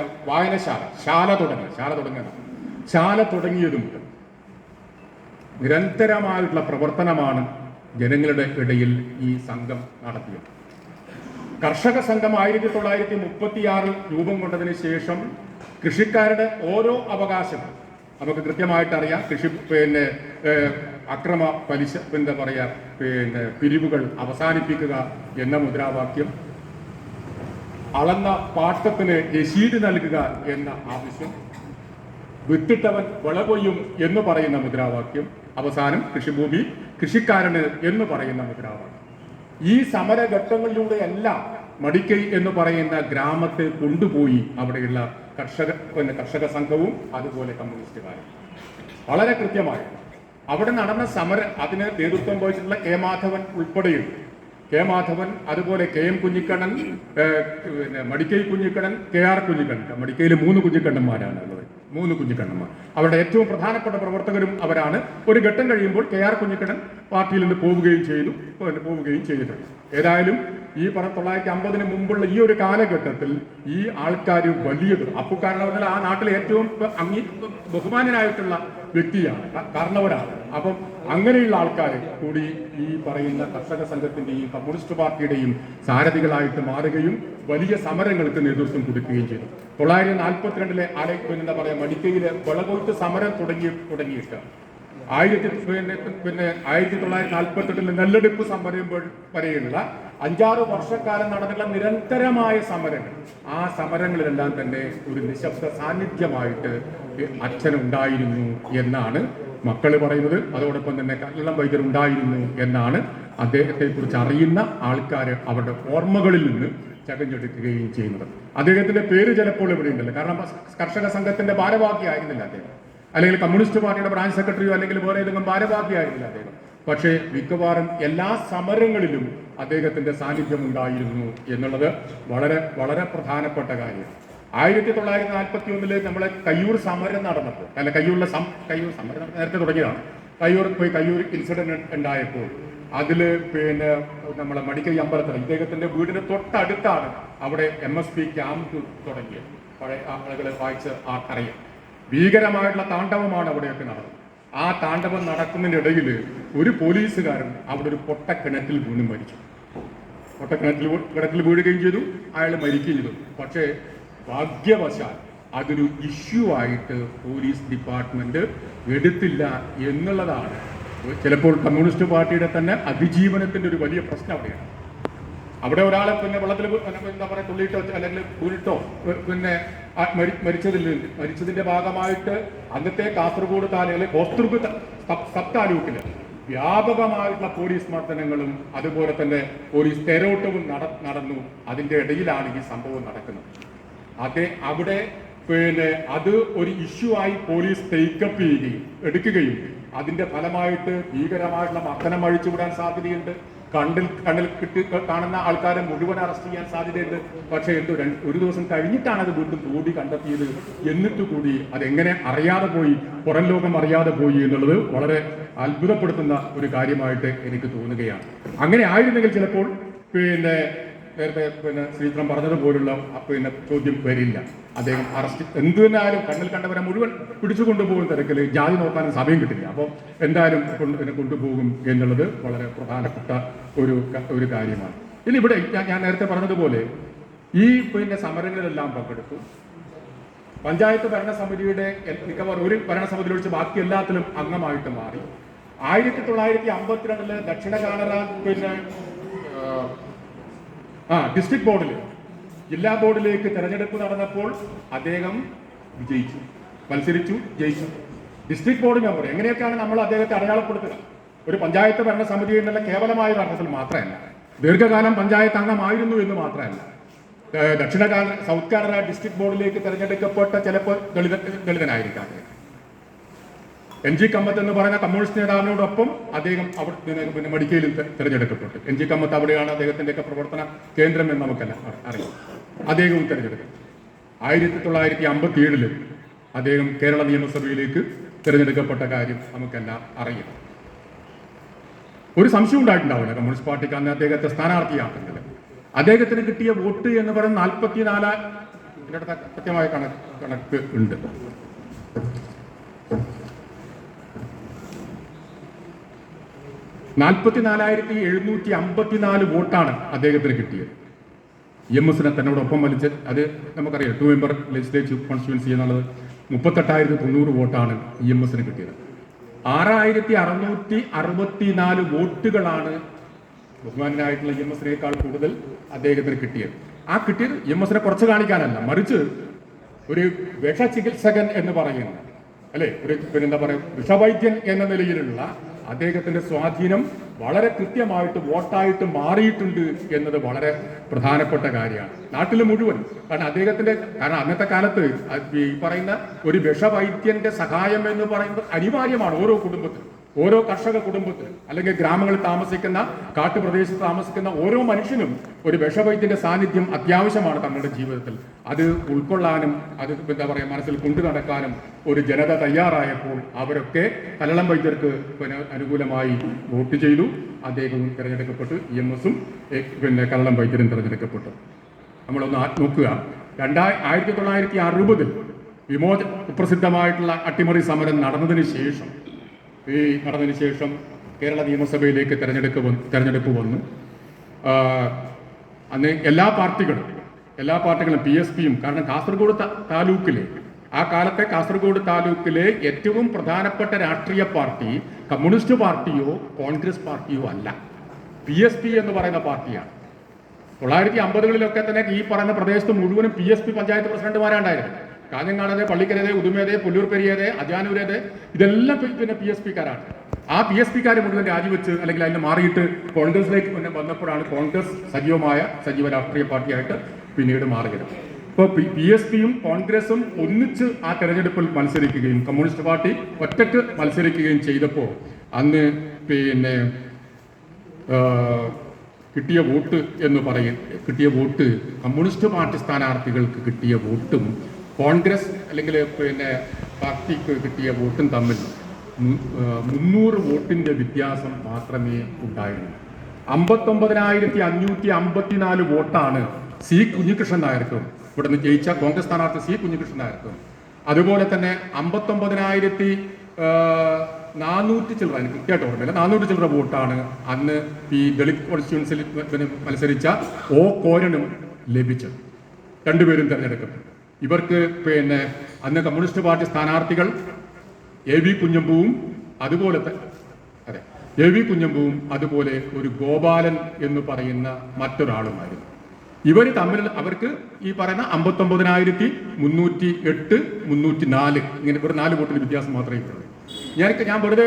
ശാല തുടങ്ങിയതും നിരന്തരമായിട്ടുള്ള പ്രവർത്തനമാണ് ജനങ്ങളുടെ ഇടയിൽ ഈ സംഘം നടത്തിയത്. കർഷക സംഘം 1936 രൂപം കൊണ്ടതിന് ശേഷം കൃഷിക്കാരുടെ ഓരോ അവകാശങ്ങൾ നമുക്ക് കൃത്യമായിട്ട് അറിയാം. കൃഷി പിന്നെ അക്രമ പലിശ എന്താ പറയുക പിന്നെ പിരിവുകൾ അവസാനിപ്പിക്കുക എന്ന മുദ്രാവാക്യം, അളന്ന പാട്ടത്തിന് രശീത് നൽകുക എന്ന ആവശ്യം, വിത്തിട്ടവൻ വിളകൊയ്യും എന്ന് പറയുന്ന മുദ്രാവാക്യം, അവസാനം കൃഷിഭൂമി കൃഷിക്കാരന് എന്ന് പറയുന്ന മുദ്രാവാക്യം. ഈ സമരഘട്ടങ്ങളിലൂടെയെല്ലാം മടിക്കൈ എന്ന് പറയുന്ന ഗ്രാമത്തെ കൊണ്ടുപോയി അവിടെയുള്ള കർഷക സംഘവും അതുപോലെ കമ്മ്യൂണിസ്റ്റുകാരും വളരെ കൃത്യമായി അവിടെ നടന്ന സമരം അതിന് നേതൃത്വം വഹിച്ചിട്ടുള്ള കെ മാധവൻ ഉൾപ്പെടെയുണ്ട്. കെ മാധവൻ, അതുപോലെ KM കുഞ്ഞിക്കണ്ണൻ, മടിക്കൈ കുഞ്ഞിക്കണ്ണൻ, KR കുഞ്ഞിക്കണ്ണൻ. മടിക്കൈയിൽ 3 കുഞ്ഞിക്കണ്ണന്മാരാണ് ഉള്ളത്, 3 കുഞ്ഞിക്കണ്ണന്മാർ. അവരുടെ ഏറ്റവും പ്രധാനപ്പെട്ട പ്രവർത്തകരും അവരാണ്. ഒരു ഘട്ടം കഴിയുമ്പോൾ KR കുഞ്ഞിക്കണ്ണൻ പാർട്ടിയിൽ നിന്ന് പോവുകയും ചെയ്തിട്ടുണ്ട്. ഏതായാലും ഈ 1950 മുമ്പുള്ള ഈ ഒരു കാലഘട്ടത്തിൽ ഈ ആൾക്കാർ വലിയത് അപ്പുകാരണം പറഞ്ഞാൽ ആ നാട്ടിലെ ഏറ്റവും ബഹുമാനനായിട്ടുള്ള വ്യക്തിയാണ്, കാരണവരാണ്. അപ്പം അങ്ങനെയുള്ള ആൾക്കാർ കൂടി ഈ പറയുന്ന കർഷക സംഘത്തിന്റെയും കമ്മ്യൂണിസ്റ്റ് പാർട്ടിയുടെയും സാരഥികളായിട്ട് മാറുകയും വലിയ സമരങ്ങൾക്ക് നേതൃത്വം കൊടുക്കുകയും ചെയ്തു. 1942 എന്താ പറയുക മടിക്കയിലെ വിളകൊയ്ത്ത് സമരം തുടങ്ങിയിട്ട് 1948 നെല്ലെടുപ്പ് സമരം വരെയുള്ള 5-6 വർഷക്കാലം നടന്നിട്ടുള്ള നിരന്തരമായ സമരങ്ങൾ, ആ സമരങ്ങളിലെല്ലാം തന്നെ ഒരു നിശബ്ദ സാന്നിധ്യമായിട്ട് അച്ഛനുണ്ടായിരുന്നു എന്നാണ് മക്കൾ പറയുന്നത്. അതോടൊപ്പം തന്നെ കല്ലളം വൈദ്യർ ഉണ്ടായിരുന്നു എന്നാണ് അദ്ദേഹത്തെക്കുറിച്ച് അറിയുന്ന ആൾക്കാർ അവരുടെ ഓർമ്മകളിൽ നിന്ന് ചകഞ്ഞെടുക്കുകയും ചെയ്യുന്നത്. അദ്ദേഹത്തിന്റെ പേര് ചിലപ്പോൾ ഇവിടെ ഉണ്ടല്ലോ, കാരണം കർഷക സംഘത്തിന്റെ ഭാരവാഹിയായിരുന്നില്ല അദ്ദേഹം, അല്ലെങ്കിൽ കമ്മ്യൂണിസ്റ്റ് പാർട്ടിയുടെ ബ്രാഞ്ച് സെക്രട്ടറിയോ അല്ലെങ്കിൽ വേറെ ഏതെങ്കിലും ഭാരവാഹിയായിരുന്നില്ല അദ്ദേഹം. പക്ഷേ മിക്കവാറും എല്ലാ സമരങ്ങളിലും അദ്ദേഹത്തിന്റെ സാന്നിധ്യം ഉണ്ടായിരുന്നു എന്നുള്ളത് വളരെ വളരെ പ്രധാനപ്പെട്ട കാര്യമാണ്. 1941 നമ്മളെ കയ്യൂർ സമരം നടന്നപ്പോൾ, അല്ല കയ്യൂർ സമരം നേരത്തെ തുടങ്ങിയതാണ്. കയ്യൂർ ഇൻസിഡന്റ് ഉണ്ടായപ്പോൾ അതില് നമ്മളെ മടിക്കൈ അമ്പലത്തിൽ ഇദ്ദേഹത്തിന്റെ വീടിന് തൊട്ടടുത്താണ് അവിടെ MSP ക്യാമ്പ് തുടങ്ങിയത്. പഴയ ആളുകൾ വായിച്ച് അറിയാം. ഭീകരമായിട്ടുള്ള താണ്ഡവമാണ് അവിടെയൊക്കെ നടന്നത്. ആ താണ്ഡവം നടക്കുന്നതിനിടയിൽ ഒരു പോലീസുകാരൻ അവിടെ ഒരു പൊട്ടക്കിണറ്റിൽ വീണ് മരിച്ചു. കിണറ്റിൽ വീഴുകയും ചെയ്തു, അയാൾ മരിക്കുകയും ചെയ്തു. പക്ഷേ ഭാഗ്യവശാൽ അതൊരു ഇഷ്യൂ ആയിട്ട് പോലീസ് ഡിപ്പാർട്ട്മെന്റ് എടുത്തില്ല എന്നുള്ളതാണ് ചിലപ്പോൾ കമ്മ്യൂണിസ്റ്റ് പാർട്ടിയുടെ തന്നെ അതിജീവനത്തിന്റെ ഒരു വലിയ പ്രശ്നം അവിടെയാണ്. അവിടെ ഒരാളെ വെള്ളത്തിൽ എന്താ പറയുക തുള്ളിയിട്ടോ അല്ലെങ്കിൽ വീണിട്ടോ മരിച്ചതിന്റെ ഭാഗമായിട്ട് അന്നത്തെ കാസർഗോഡ് താലൂക്കിലെ ഹോസ്തൃബ് സബ് താലൂക്കില് വ്യാപകമായിട്ടുള്ള പോലീസ് മർദ്ദനങ്ങളും അതുപോലെ തന്നെ പോലീസ് തേരോട്ടവും നടന്നു. അതിന്റെ ഇടയിലാണ് ഈ സംഭവം നടക്കുന്നത്. അവിടെ അത് ഒരു ഇഷ്യൂ ആയി പോലീസ് ടേക്കപ്പ് ചെയ്യുകയും എടുക്കുകയും അതിന്റെ ഫലമായിട്ട് ഭീകരമായിട്ടുള്ള മർദ്ദനം അഴിച്ചുവിടാൻ സാധ്യതയുണ്ട്. കണ്ണിൽ കാണുന്ന ആൾക്കാരെ മുഴുവൻ അറസ്റ്റ് ചെയ്യാൻ സാധ്യതയുണ്ട്. പക്ഷേ ഒരു ദിവസം കഴിഞ്ഞിട്ടാണ് അത് വീണ്ടും ബോഡി കണ്ടെത്തിയത്. എന്നിട്ട് കൂടി അതെങ്ങനെ അറിയാതെ പോയി, പുറം ലോകം അറിയാതെ പോയി എന്നുള്ളത് വളരെ അത്ഭുതപ്പെടുത്തുന്ന ഒരു കാര്യമായിട്ട് എനിക്ക് തോന്നുകയാണ്. അങ്ങനെ ആയിരുന്നെങ്കിൽ ചിലപ്പോൾ നേരത്തെ ശ്രീധരൻ പറഞ്ഞതുപോലുള്ള ചോദ്യം വരില്ല. അദ്ദേഹം അറസ്റ്റ് എന്തു തന്നെയായാലും കണ്ണിൽ കണ്ടവരെ മുഴുവൻ പിടിച്ചു കൊണ്ടുപോകുന്ന തിരക്കിൽ ജാതി നോക്കാനും സമയം കിട്ടില്ല. അപ്പോൾ എന്തായാലും കൊണ്ടുപോകും എന്നുള്ളത് വളരെ പ്രധാനപ്പെട്ട ഒരു കാര്യമാണ്. ഇനി ഇവിടെ ഞാൻ നേരത്തെ പറഞ്ഞതുപോലെ ഈ സമരങ്ങളിലെല്ലാം പങ്കെടുത്തു. പഞ്ചായത്ത് ഭരണസമിതിയുടെ മിക്കവാറും ഒരു ഭരണസമിതിയിൽ ഒഴിച്ച് ബാക്കി എല്ലാത്തിലും അംഗമായിട്ട് മാറി. 1952 ദക്ഷിണ കാനറ ഡിസ്ട്രിക്ട് ബോർഡിൽ ജില്ലാ ബോർഡിലേക്ക് തെരഞ്ഞെടുപ്പ് നടന്നപ്പോൾ അദ്ദേഹം വിജയിച്ചു, മത്സരിച്ചു, ജയിച്ചു. ഡിസ്ട്രിക്ട് ബോർഡ് മെമ്പർ എങ്ങനെയൊക്കെയാണ് നമ്മൾ അദ്ദേഹത്തെ അടയാളപ്പെടുത്തുക? ഒരു പഞ്ചായത്ത് ഭരണസമിതി എന്നുള്ള കേവലമായ അർത്ഥത്തിൽ മാത്രമല്ല, ദീർഘകാലം പഞ്ചായത്ത് അംഗമായിരുന്നു എന്ന് മാത്രമല്ല, സൗത്ത് കാനറ ഡിസ്ട്രിക്ട് ബോർഡിലേക്ക് തെരഞ്ഞെടുക്കപ്പെട്ട ചിലപ്പോൾ ദളിതനായിരിക്കാം. NG കമ്മത്ത് എന്ന് പറയുന്ന കമ്മ്യൂണിസ്റ്റ് നേതാവിനോടൊപ്പം അദ്ദേഹം അവിടെ മടിക്കയിൽ തെരഞ്ഞെടുക്കപ്പെട്ടു. NG കമ്മത്ത് അവിടെയാണ് അദ്ദേഹത്തിൻ്റെയൊക്കെ പ്രവർത്തന കേന്ദ്രം എന്ന് നമുക്കെല്ലാം അറിയാം. അദ്ദേഹവും തെരഞ്ഞെടുക്കും. 1957 അദ്ദേഹം കേരള നിയമസഭയിലേക്ക് തിരഞ്ഞെടുക്കപ്പെട്ട കാര്യം നമുക്കെല്ലാം അറിയാം. ഒരു സംശയം ഉണ്ടായിട്ടുണ്ടാവില്ല കമ്മ്യൂണിസ്റ്റ് പാർട്ടിക്ക് അന്ന് അദ്ദേഹത്തെ സ്ഥാനാർത്ഥിയാക്കുന്നത്. അദ്ദേഹത്തിന് കിട്ടിയ വോട്ട് എന്ന് പറയുന്നത് 44 കൃത്യമായ കണക്ക് ഉണ്ട്. 44,754 വോട്ടാണ് അദ്ദേഹത്തിന് കിട്ടിയത്. EMS തന്നോടൊപ്പം വലിച്ച് അത് നമുക്കറിയാം. 2 മെമ്പർ ലെജിസ്ലേറ്റീവ് കോൺസ്റ്റിറ്റ്യുവൻസി എന്നുള്ളത് 38,090 വോട്ടാണ് EMS കിട്ടിയത്. 6,664 വോട്ടുകളാണ് ബഹുമാനായിട്ടുള്ള EMS കൂടുതൽ അദ്ദേഹത്തിന് കിട്ടിയത്. ആ കിട്ടിയത് EMS കുറച്ച് കാണിക്കാനല്ല, മറിച്ച് ഒരു വിഷചികിത്സകൻ എന്ന് പറയുന്ന അല്ലെ ഒരു എന്താ പറയുക വിഷവൈദ്യൻ എന്ന നിലയിലുള്ള അദ്ദേഹത്തിന്റെ സ്വാധീനം വളരെ കൃത്യമായിട്ട് വോട്ടായിട്ട് മാറിയിട്ടുണ്ട് എന്നത് വളരെ പ്രധാനപ്പെട്ട കാര്യമാണ് നാട്ടിൽ മുഴുവൻ. കാരണം അന്നത്തെ കാലത്ത് ഈ പറയുന്ന ഒരു വിഷവൈദ്യന്റെ സഹായം എന്ന് പറയുന്നത് അനിവാര്യമാണ് ഓരോ കുടുംബത്തിനും, ഓരോ കർഷക കുടുംബത്തിനും, അല്ലെങ്കിൽ ഗ്രാമങ്ങളിൽ താമസിക്കുന്ന കാട്ടുപ്രദേശത്ത് താമസിക്കുന്ന ഓരോ മനുഷ്യനും ഒരു വിഷവൈദ്യന്റെ സാന്നിധ്യം അത്യാവശ്യമാണ് തങ്ങളുടെ ജീവിതത്തിൽ. അത് ഉൾക്കൊള്ളാനും അത് എന്താ പറയുക മനസ്സിൽ കൊണ്ടു നടക്കാനും ഒരു ജനത തയ്യാറായപ്പോൾ അവരൊക്കെ കല്ലളം വൈദ്യർക്ക് അനുകൂലമായി വോട്ട് ചെയ്തു. അദ്ദേഹവും തിരഞ്ഞെടുക്കപ്പെട്ടു. EMS-ഉം കല്ലളം വൈദ്യരും തിരഞ്ഞെടുക്കപ്പെട്ടു. നമ്മളൊന്ന് നോക്കുക. 1960 വിമോചന അട്ടിമറി സമരം നടന്നതിന് ശേഷം കേരള നിയമസഭയിലേക്ക് തെരഞ്ഞെടുപ്പ് വന്നു. അന്ന് എല്ലാ പാർട്ടികളും PSP-യും, കാരണം കാസർഗോഡ് താലൂക്കിലെ ആ കാലത്തെ കാസർഗോഡ് താലൂക്കിലെ ഏറ്റവും പ്രധാനപ്പെട്ട രാഷ്ട്രീയ പാർട്ടി കമ്മ്യൂണിസ്റ്റ് പാർട്ടിയോ കോൺഗ്രസ് പാർട്ടിയോ അല്ല, PSP എന്ന് പറയുന്ന പാർട്ടിയാണ്. 1950-കളിലൊക്കെ തന്നെ ഈ പറയുന്ന പ്രദേശത്ത് മുഴുവനും PSP പഞ്ചായത്ത് പ്രസിഡന്റുമാരാണ്ടായിരുന്നു. കാഞ്ഞങ്ങാടതെ, പള്ളിക്കരതെ, ഉദുമേതെ, പുല്ലൂർ പെരിയതെ, അജാനൂരതെ, ഇതെല്ലാം PSP-കാരാണ്. ആ PSP മുഴുവൻ രാജിവെച്ച് അല്ലെങ്കിൽ അതിന് മാറിയിട്ട് കോൺഗ്രസിലേക്ക് വന്നപ്പോഴാണ് കോൺഗ്രസ് സജീവ രാഷ്ട്രീയ പാർട്ടിയായിട്ട് പിന്നീട് മാറിയത്. ഇപ്പോൾ PSPയും കോൺഗ്രസും ഒന്നിച്ച് ആ തെരഞ്ഞെടുപ്പിൽ മത്സരിക്കുകയും കമ്മ്യൂണിസ്റ്റ് പാർട്ടി ഒറ്റയ്ക്ക് മത്സരിക്കുകയും ചെയ്തപ്പോൾ അന്ന് പിന്നെ കിട്ടിയ വോട്ട് കമ്മ്യൂണിസ്റ്റ് പാർട്ടി സ്ഥാനാർത്ഥികൾക്ക് കിട്ടിയ വോട്ടും കോൺഗ്രസ് അല്ലെങ്കിൽ പാർട്ടിക്ക് കിട്ടിയ വോട്ടും തമ്മിൽ 300 വോട്ടിന്റെ വ്യത്യാസം മാത്രമേ ഉണ്ടായിരുന്നു. 59,554 വോട്ടാണ് C. കുഞ്ഞികൃഷ്ണൻ നായർക്കും, ഇവിടുന്ന് ജയിച്ച കോൺഗ്രസ് സ്ഥാനാർത്ഥി C. കുഞ്ഞികൃഷ്ണൻ നായർക്കും. അതുപോലെ തന്നെ 59,400 ചില്ലറ, എനിക്ക് കൃത്യമായിട്ട് ഓർമ്മയില്ല, 400 ചില്ലറ വോട്ടാണ് അന്ന് ഈ ദളിത് കോൺസ്റ്റിറ്റ്യുവൻസിൽ മത്സരിച്ച O. കോരനും ലഭിച്ചത്. രണ്ടുപേരും തെരഞ്ഞെടുക്കപ്പെട്ടു. ഇവർക്ക് അന്ന് കമ്മ്യൂണിസ്റ്റ് പാർട്ടി സ്ഥാനാർത്ഥികൾ A.V. കുഞ്ഞമ്പുവും അതുപോലെ ഒരു ഗോപാലൻ എന്ന് പറയുന്ന മറ്റൊരാളുമായിരുന്നു. ഇവർ തമ്മിൽ അവർക്ക് ഈ പറയുന്ന 59,308, 304 ഇങ്ങനെ ഒരു 4 വോട്ടിന് വ്യത്യാസം മാത്രമേ ഉള്ളൂ. ഞാൻ വെറുതെ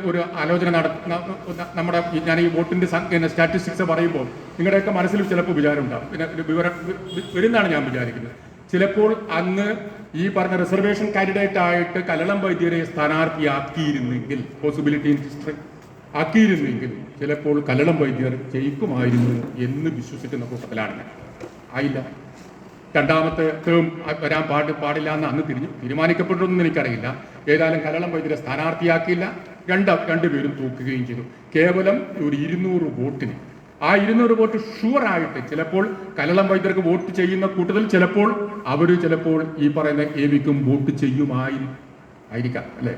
ഒരു ആലോചന നമ്മുടെ ഞാൻ ഈ വോട്ടിന്റെ സ്റ്റാറ്റിസ്റ്റിക്സ് പറയുമ്പോൾ നിങ്ങളുടെയൊക്കെ മനസ്സിൽ ചിലപ്പോൾ വിചാരം ഉണ്ടാവും, വിവരം വരുന്നതാണ് ഞാൻ വിചാരിക്കുന്നത്. ചിലപ്പോൾ അന്ന് ഈ പറഞ്ഞ റിസർവേഷൻ കാൻഡിഡേറ്റ് ആയിട്ട് കലളം വൈദ്യരെ സ്ഥാനാർത്ഥിയാക്കിയിരുന്നെങ്കിൽ, പോസിബിലിറ്റി ഹിസ്റ്ററി ആക്കിയിരുന്നെങ്കിൽ ചിലപ്പോൾ കലളം വൈദ്യർ ജയിക്കുമായിരുന്നു എന്ന് വിശ്വസിക്കുന്ന കൂട്ടത്തിലാണ് ഞാൻ. ആയില്ല. രണ്ടാമത്തെ ടേം വരാൻ പാടില്ല എന്ന് അന്ന് തീരുമാനിക്കപ്പെട്ടൊന്നും എനിക്കറിയില്ല. ഏതായാലും കലളം വൈദ്യരെ സ്ഥാനാർത്ഥിയാക്കിയില്ല. രണ്ടുപേരും തോക്കുകയും ചെയ്തു. കേവലം ഒരു 200 വോട്ടിന്. ആ 200 വോട്ട് ഷുവറായിട്ട് ചിലപ്പോൾ കലളം വൈദ്യർക്ക് വോട്ട് ചെയ്യുന്ന കൂട്ടത്തിൽ ചിലപ്പോൾ ഈ പറയുന്ന AVക്കും വോട്ട് ചെയ്യുമായിരിക്കാം അല്ലേ.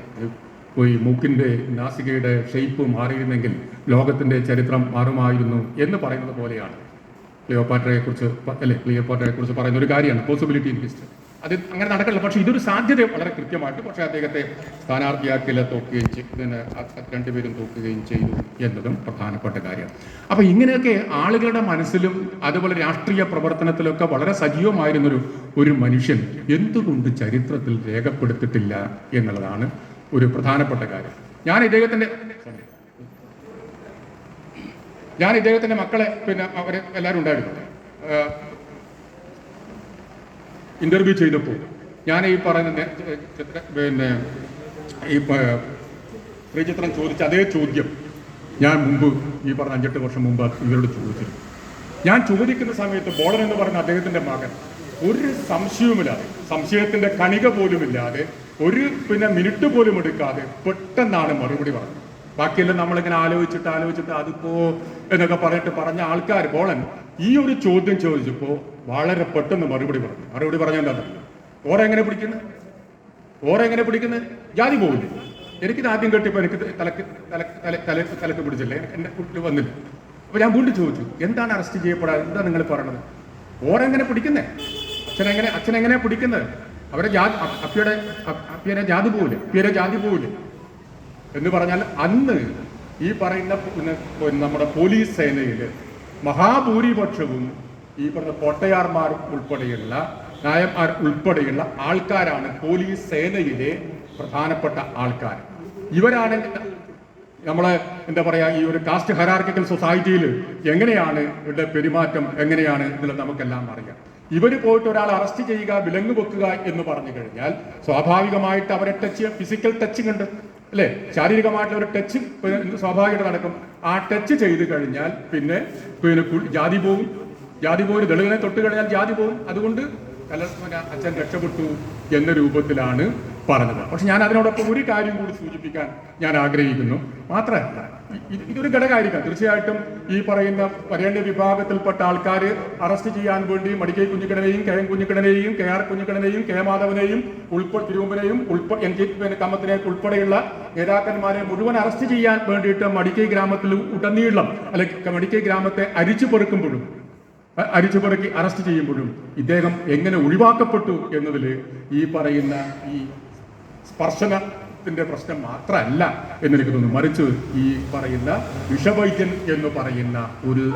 പോയി മൂക്കിന്റെ നാസികയുടെ ഷേപ്പ് മാറിയിരുന്നെങ്കിൽ ലോകത്തിന്റെ ചരിത്രം മാറുമായിരുന്നു എന്ന് പറയുന്നത് പോലെയാണ് ക്ലിയോപാട്രയെ കുറിച്ച് പറയുന്ന ഒരു കാര്യമാണ് പോസിബിലിറ്റി ഇൻ ഹിസ്റ്ററി. അത് അങ്ങനെ നടക്കില്ല. പക്ഷേ ഇതൊരു സാധ്യത വളരെ കൃത്യമായിട്ട്. പക്ഷേ അദ്ദേഹത്തെ സ്ഥാനാർത്ഥിയാക്കില്ല, രണ്ടുപേരും തോക്കുകയും ചെയ്തു എന്നതും പ്രധാനപ്പെട്ട കാര്യമാണ്. അപ്പൊ ഇങ്ങനെയൊക്കെ ആളുകളുടെ മനസ്സിലും അതുപോലെ രാഷ്ട്രീയ പ്രവർത്തനത്തിലൊക്കെ വളരെ സജീവമായിരുന്നൊരു മനുഷ്യൻ എന്തുകൊണ്ട് ചരിത്രത്തിൽ രേഖപ്പെടുത്തിയിട്ടില്ല എന്നുള്ളതാണ് ഒരു പ്രധാനപ്പെട്ട കാര്യം. ഞാൻ ഇദ്ദേഹത്തിന്റെ മക്കളെ അവരെ എല്ലാവരും ഉണ്ടായിരുന്നു ഇന്റർവ്യൂ ചെയ്തപ്പോൾ ഞാൻ ഈ പറയുന്ന ഈ ശ്രീചിത്രം ചോദിച്ച അതേ ചോദ്യം ഞാൻ മുമ്പ് ഈ പറഞ്ഞ 5-8 വർഷം മുമ്പ് ഇവരോട് ചോദിച്ചിരുന്നു. ഞാൻ ചോദിക്കുന്ന സമയത്ത് ബോളൻ എന്ന് പറയുന്ന അദ്ദേഹത്തിന്റെ മകൻ ഒരു സംശയവുമില്ലാതെ, സംശയത്തിന്റെ കണിക പോലുമില്ലാതെ, ഒരു മിനിറ്റ് പോലും എടുക്കാതെ പെട്ടെന്നാണ് മറുപടി പറഞ്ഞത്. ബാക്കിയെല്ലാം നമ്മളിങ്ങനെ ആലോചിച്ചിട്ട് അതിപ്പോ എന്നൊക്കെ പറഞ്ഞ ആൾക്കാർ ബോളൻ ഈ ഒരു ചോദ്യം ചോദിച്ചപ്പോ വളരെ പെട്ടെന്ന് മറുപടി പറഞ്ഞ എന്താ ഓരെങ്ങനെ പിടിക്കുന്നത് ജാതി പോകില്ലേ. എനിക്കിത് ആദ്യം കേട്ടിപ്പോ എനിക്ക് തലക്ക് പിടിച്ചില്ലേ, എന്റെ കുട്ടിൽ വന്നില്ല. അപ്പൊ ഞാൻ വീണ്ടും ചോദിച്ചു, എന്താണ് അറസ്റ്റ് ചെയ്യപ്പെടാൻ, എന്താ നിങ്ങൾ പറയണത്? ഓരെങ്ങനെ പിടിക്കുന്നേ, അച്ഛനെങ്ങനെ പിടിക്കുന്നത്? അവരെ അപ്പിയുടെ ജാതി പോവില്ലേ എന്ന് പറഞ്ഞാൽ അന്ന് ഈ പറയുന്ന നമ്മുടെ പോലീസ് സേനയില് മഹാഭൂരിപക്ഷവും ഈ പറഞ്ഞ കോട്ടയാർമാർ ഉൾപ്പെടെയുള്ള നായന്മാർ ഉൾപ്പെടെയുള്ള ആൾക്കാരാണ് പോലീസ് സേനയിലെ പ്രധാനപ്പെട്ട ആൾക്കാർ. ഇവരാണെങ്കിൽ നമ്മളെ എന്താ പറയാ, ഈ ഒരു കാസ്റ്റ് ഹയറാർക്കിക്കൽ സൊസൈറ്റിയിൽ എങ്ങനെയാണ് ഇവരുടെ പെരുമാറ്റം എങ്ങനെയാണ് എന്നുള്ളത് നമുക്കെല്ലാം അറിയാം. ഇവര് പോയിട്ട് ഒരാൾ അറസ്റ്റ് ചെയ്യുക, വിലങ്ങ് വെക്കുക എന്ന് പറഞ്ഞു കഴിഞ്ഞാൽ സ്വാഭാവികമായിട്ട് അവരെ ഫിസിക്കൽ ടച്ചിങ് ഉണ്ട് അല്ലെ, ശാരീരികമായിട്ടുള്ള ഒരു ടച്ച് സ്വാഭാവികമായിട്ട് നടക്കും. ആ ടച്ച് ചെയ്ത് കഴിഞ്ഞാൽ പിന്നെ ജാതി പോകും, ദളിതനെ തൊട്ട് കഴിഞ്ഞാൽ ജാതി പോകും. അതുകൊണ്ട് അച്ഛൻ രക്ഷപ്പെട്ടു എന്ന രൂപത്തിലാണ് പറഞ്ഞത്. പക്ഷെ ഞാൻ അതിനോടൊപ്പം ഒരു കാര്യം കൂടി സൂചിപ്പിക്കാൻ ഞാൻ ആഗ്രഹിക്കുന്നു. മാത്രമല്ല ഇതൊരു ഘടകമായിരിക്കാം. തീർച്ചയായിട്ടും ഈ പറയുന്ന വരേണ്യ വിഭാഗത്തിൽപ്പെട്ട ആൾക്കാർ അറസ്റ്റ് ചെയ്യാൻ വേണ്ടി Madikkai കുഞ്ഞിക്കണ്ണനെയും KM കുഞ്ഞിക്കണ്ണനെയും KR കുഞ്ഞിക്കണ്ണനെയും K മാധവനെയും തിരുവമ്പനെയും NK കമ്മത്തിനെ ഉൾപ്പെടെയുള്ള നേതാക്കന്മാരെ മുഴുവൻ അറസ്റ്റ് ചെയ്യാൻ വേണ്ടിയിട്ട് മടിക്കൈ ഗ്രാമത്തിൽ ഉടനീളം അല്ലെങ്കിൽ മടിക്കൈ ഗ്രാമത്തെ അരിച്ചുപെറുക്കി അറസ്റ്റ് ചെയ്യുമ്പോഴും ഇദ്ദേഹം എങ്ങനെ ഒഴിവാക്കപ്പെട്ടു എന്നതിൽ ഈ പറയുന്ന ഈ സ്പർശനത്തിന്റെ പ്രശ്നം മാത്രമല്ല എന്നെനിക്ക് തോന്നുന്നു. മറിച്ച് ഈ പറയുന്ന വിഷവൈദ്യൻ എന്ന് പറയുന്ന ഒരു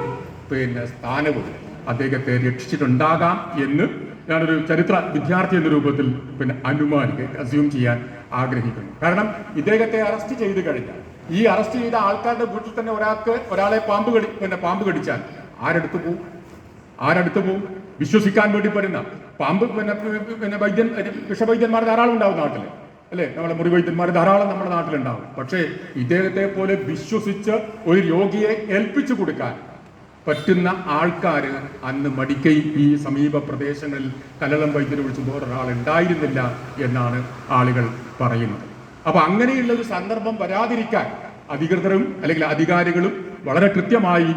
സ്ഥാനവും അദ്ദേഹത്തെ രക്ഷിച്ചിട്ടുണ്ടാകാം എന്ന് ഞാനൊരു ചരിത്ര വിദ്യാർത്ഥി എന്ന രൂപത്തിൽ അസ്യൂം ചെയ്യാൻ ആഗ്രഹിക്കുന്നു. കാരണം ഇദ്ദേഹത്തെ അറസ്റ്റ് ചെയ്ത് കഴിഞ്ഞാൽ ഈ അറസ്റ്റ് ചെയ്ത ആൾക്കാരുടെ വീട്ടിൽ തന്നെ ഒരാളെ പാമ്പ് കടിച്ചാൽ ആരടുത്ത് പോവും വിശ്വസിക്കാൻ വേണ്ടി വരുന്ന പാമ്പ് വിഷവൈദ്യന്മാർ ധാരാളം ഉണ്ടാവും നാട്ടിൽ, അല്ലെ? നമ്മളെ മുറിവൈദ്യന്മാർ ധാരാളം നമ്മുടെ നാട്ടിലുണ്ടാവും. പക്ഷേ ഇദ്ദേഹത്തെ പോലെ വിശ്വസിച്ച് ഒരു രോഗിയെ ഏൽപ്പിച്ചു കൊടുക്കാൻ പറ്റുന്ന ആൾക്കാർ അന്ന് മടിക്കൈ ഈ സമീപ പ്രദേശങ്ങളിൽ കലളം വൈദ്യരെ വിളിച്ച് വേറൊരാൾ ഉണ്ടായിരുന്നില്ല എന്നാണ് ആളുകൾ പറയുന്നത്. അപ്പൊ അങ്ങനെയുള്ള ഒരു സന്ദർഭം വരാതിരിക്കാൻ അധികൃതരും അല്ലെങ്കിൽ അധികാരികളും വളരെ കൃത്യമായി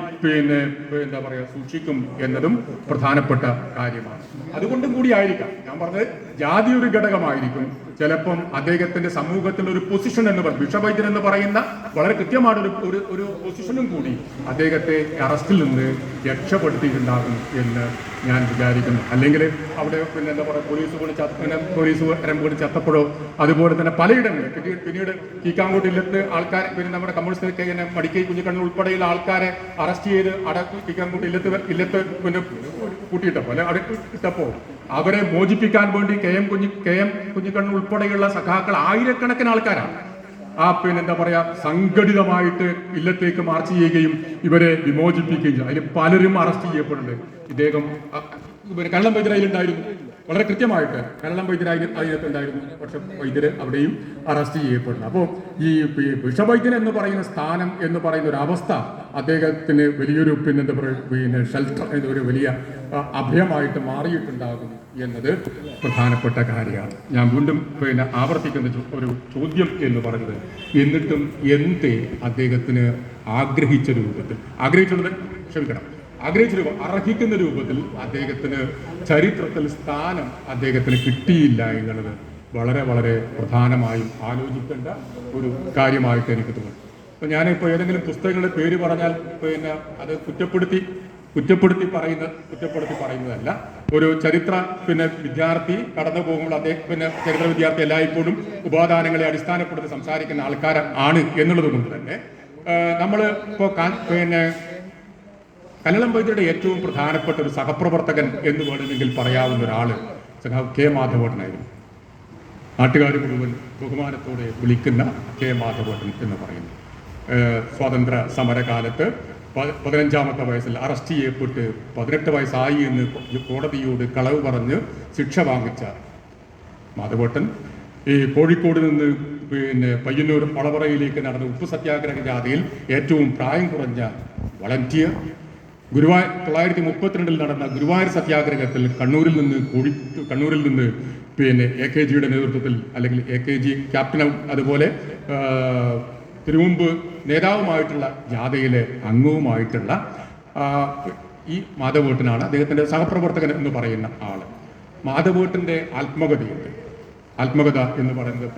എന്താ പറയുക സൂക്ഷിക്കും എന്നതും പ്രധാനപ്പെട്ട കാര്യമാണ്. അതുകൊണ്ടും കൂടി ആയിരിക്കാം ഞാൻ പറഞ്ഞത്, ജാതി ഒരു ഘടകമായിരിക്കും. ചിലപ്പം അദ്ദേഹത്തിന്റെ സമൂഹത്തിൽ ഒരു പൊസിഷൻ എന്ന് പറയും, വിഷവൈദ്യൻ എന്ന് പറയുന്ന വളരെ കൃത്യമായ ഒരു പൊസിഷനും കൂടി അദ്ദേഹത്തെ അറസ്റ്റിൽ നിന്ന് രക്ഷപ്പെടുത്തിയിട്ടുണ്ടാകും എന്ന് ഞാൻ വിചാരിക്കുന്നു. അല്ലെങ്കിൽ അവിടെ എന്താ പറയുക പോലീസ് രംഗം ചത്തപ്പോഴോ അതുപോലെ തന്നെ പലയിടങ്ങളിൽ പിന്നീട് കീക്കാങ്കോട്ട് ഇല്ലത്ത് ആൾക്കാർ നമ്മുടെ കമ്മ്യൂണിസ്റ്റ് മടിക്കൈ കുഞ്ഞിക്കണ്ണൂർ ഉൾപ്പെടെയുള്ള ആൾക്കാരെ അറസ്റ്റ് ചെയ്ത് കീക്കാങ്കോട്ട് ഇല്ലത്ത് കൂട്ടിയിട്ടപ്പോ അല്ലെ അവിടെ ഇട്ടപ്പോ അവരെ മോചിപ്പിക്കാൻ വേണ്ടി കെ എം കുഞ്ഞിക്കണ്ണൂർ ഉൾപ്പെടെയുള്ള സഖാക്കൾ ആയിരക്കണക്കിന് ആൾക്കാരാണ് എന്താ പറയാ സംഘടിതമായിട്ട് ഇല്ലത്തേക്ക് മാർച്ച് ചെയ്യുകയും ഇവരെ വിമോചിപ്പിക്കുകയും ചെയ്യും. അതിൽ പലരും അറസ്റ്റ് ചെയ്യപ്പെടുന്നുണ്ട്. ഇദ്ദേഹം കള്ളം വൈദ്യരായിട്ടുണ്ടായിരുന്നു, വളരെ കൃത്യമായിട്ട് കള്ളം വൈദ്യരായിട്ടുണ്ടായിരുന്നു. പക്ഷെ വൈദ്യര് അവിടെയും അറസ്റ്റ് ചെയ്യപ്പെടുന്നു. അപ്പോൾ ഈ വിഷവൈദ്യൻ എന്ന് പറയുന്ന സ്ഥാനം എന്ന് പറയുന്ന ഒരു അവസ്ഥ അദ്ദേഹത്തിന് വലിയൊരു എന്താ പറയുക ഷെൽട്ടർ ഒരു വലിയ അഭയമായിട്ട് മാറിയിട്ടുണ്ടാകും എന്നത് പ്രധാനപ്പെട്ട കാര്യമാണ്. ഞാൻ വീണ്ടും ആവർത്തിക്കുന്ന ഒരു ചോദ്യം എന്ന് പറയുന്നത്, എന്നിട്ടും എന്തേ അദ്ദേഹത്തിന് അർഹിക്കുന്ന രൂപത്തിൽ അദ്ദേഹത്തിന് ചരിത്രത്തിൽ സ്ഥാനം അദ്ദേഹത്തിന് കിട്ടിയില്ല എന്നുള്ളത് വളരെ വളരെ പ്രധാനമായും ആലോചിക്കേണ്ട ഒരു കാര്യമായിട്ട് എനിക്ക് തോന്നുന്നു. അപ്പൊ ഞാനിപ്പോൾ ഏതെങ്കിലും പുസ്തകങ്ങളുടെ പേര് പറഞ്ഞാൽ അത് കുറ്റപ്പെടുത്തി പറയുന്നതല്ല. ഒരു ചരിത്ര വിദ്യാർത്ഥി കടന്നു പോകുമ്പോൾ അദ്ദേഹം ചരിത്ര വിദ്യാർത്ഥി എല്ലായ്പ്പോഴും ഉപാദാനങ്ങളെ അടിസ്ഥാനപ്പെടുത്തി സംസാരിക്കുന്ന ആൾക്കാരാണ് എന്നുള്ളത് കൊണ്ട് തന്നെ നമ്മൾ ഇപ്പോൾ കലളം വൈദ്യരുടെ ഏറ്റവും പ്രധാനപ്പെട്ട ഒരു സഹപ്രവർത്തകൻ എന്ന് വേണമെങ്കിൽ പറയാവുന്ന ഒരാള് കെ മാധവേട്ടനായിരുന്നു. നാട്ടുകാർ മുഴുവൻ ബഹുമാനത്തോടെ വിളിക്കുന്ന കെ മാധവേട്ടൻ എന്ന് പറയുന്നു. സ്വാതന്ത്ര്യ സമരകാലത്ത് 15-ാമത്തെ വയസ്സിൽ അറസ്റ്റ് ചെയ്യപ്പെട്ട് 18 വയസ്സായി എന്ന് കോടതിയോട് കളവ് പറഞ്ഞ് ശിക്ഷ വാങ്ങിച്ച മാധവേട്ടൻ ഈ കോഴിക്കോട് നിന്ന് പയ്യന്നൂർ വളവറയിലേക്ക് നടന്ന ഉപ്പ് സത്യാഗ്രഹ ജാഥയിൽ ഏറ്റവും പ്രായം കുറഞ്ഞ വളണ്ടിയർ. 1932 നടന്ന ഗുരുവായൂർ സത്യാഗ്രഹത്തിൽ കണ്ണൂരിൽ നിന്ന് AKGയുടെ നേതൃത്വത്തിൽ അല്ലെങ്കിൽ AKG ക്യാപ്റ്റനും അതുപോലെ തിരുമുമ്പ് നേതാവുമായിട്ടുള്ള ജാഥയിലെ അംഗവുമായിട്ടുള്ള ഈ മാധവേട്ടനാണ് അദ്ദേഹത്തിൻ്റെ സഹപ്രവർത്തകൻ എന്ന് പറയുന്ന ആള്. മാധവേട്ടൻ്റെ ആത്മകഥ എന്ന് പറയുന്നത്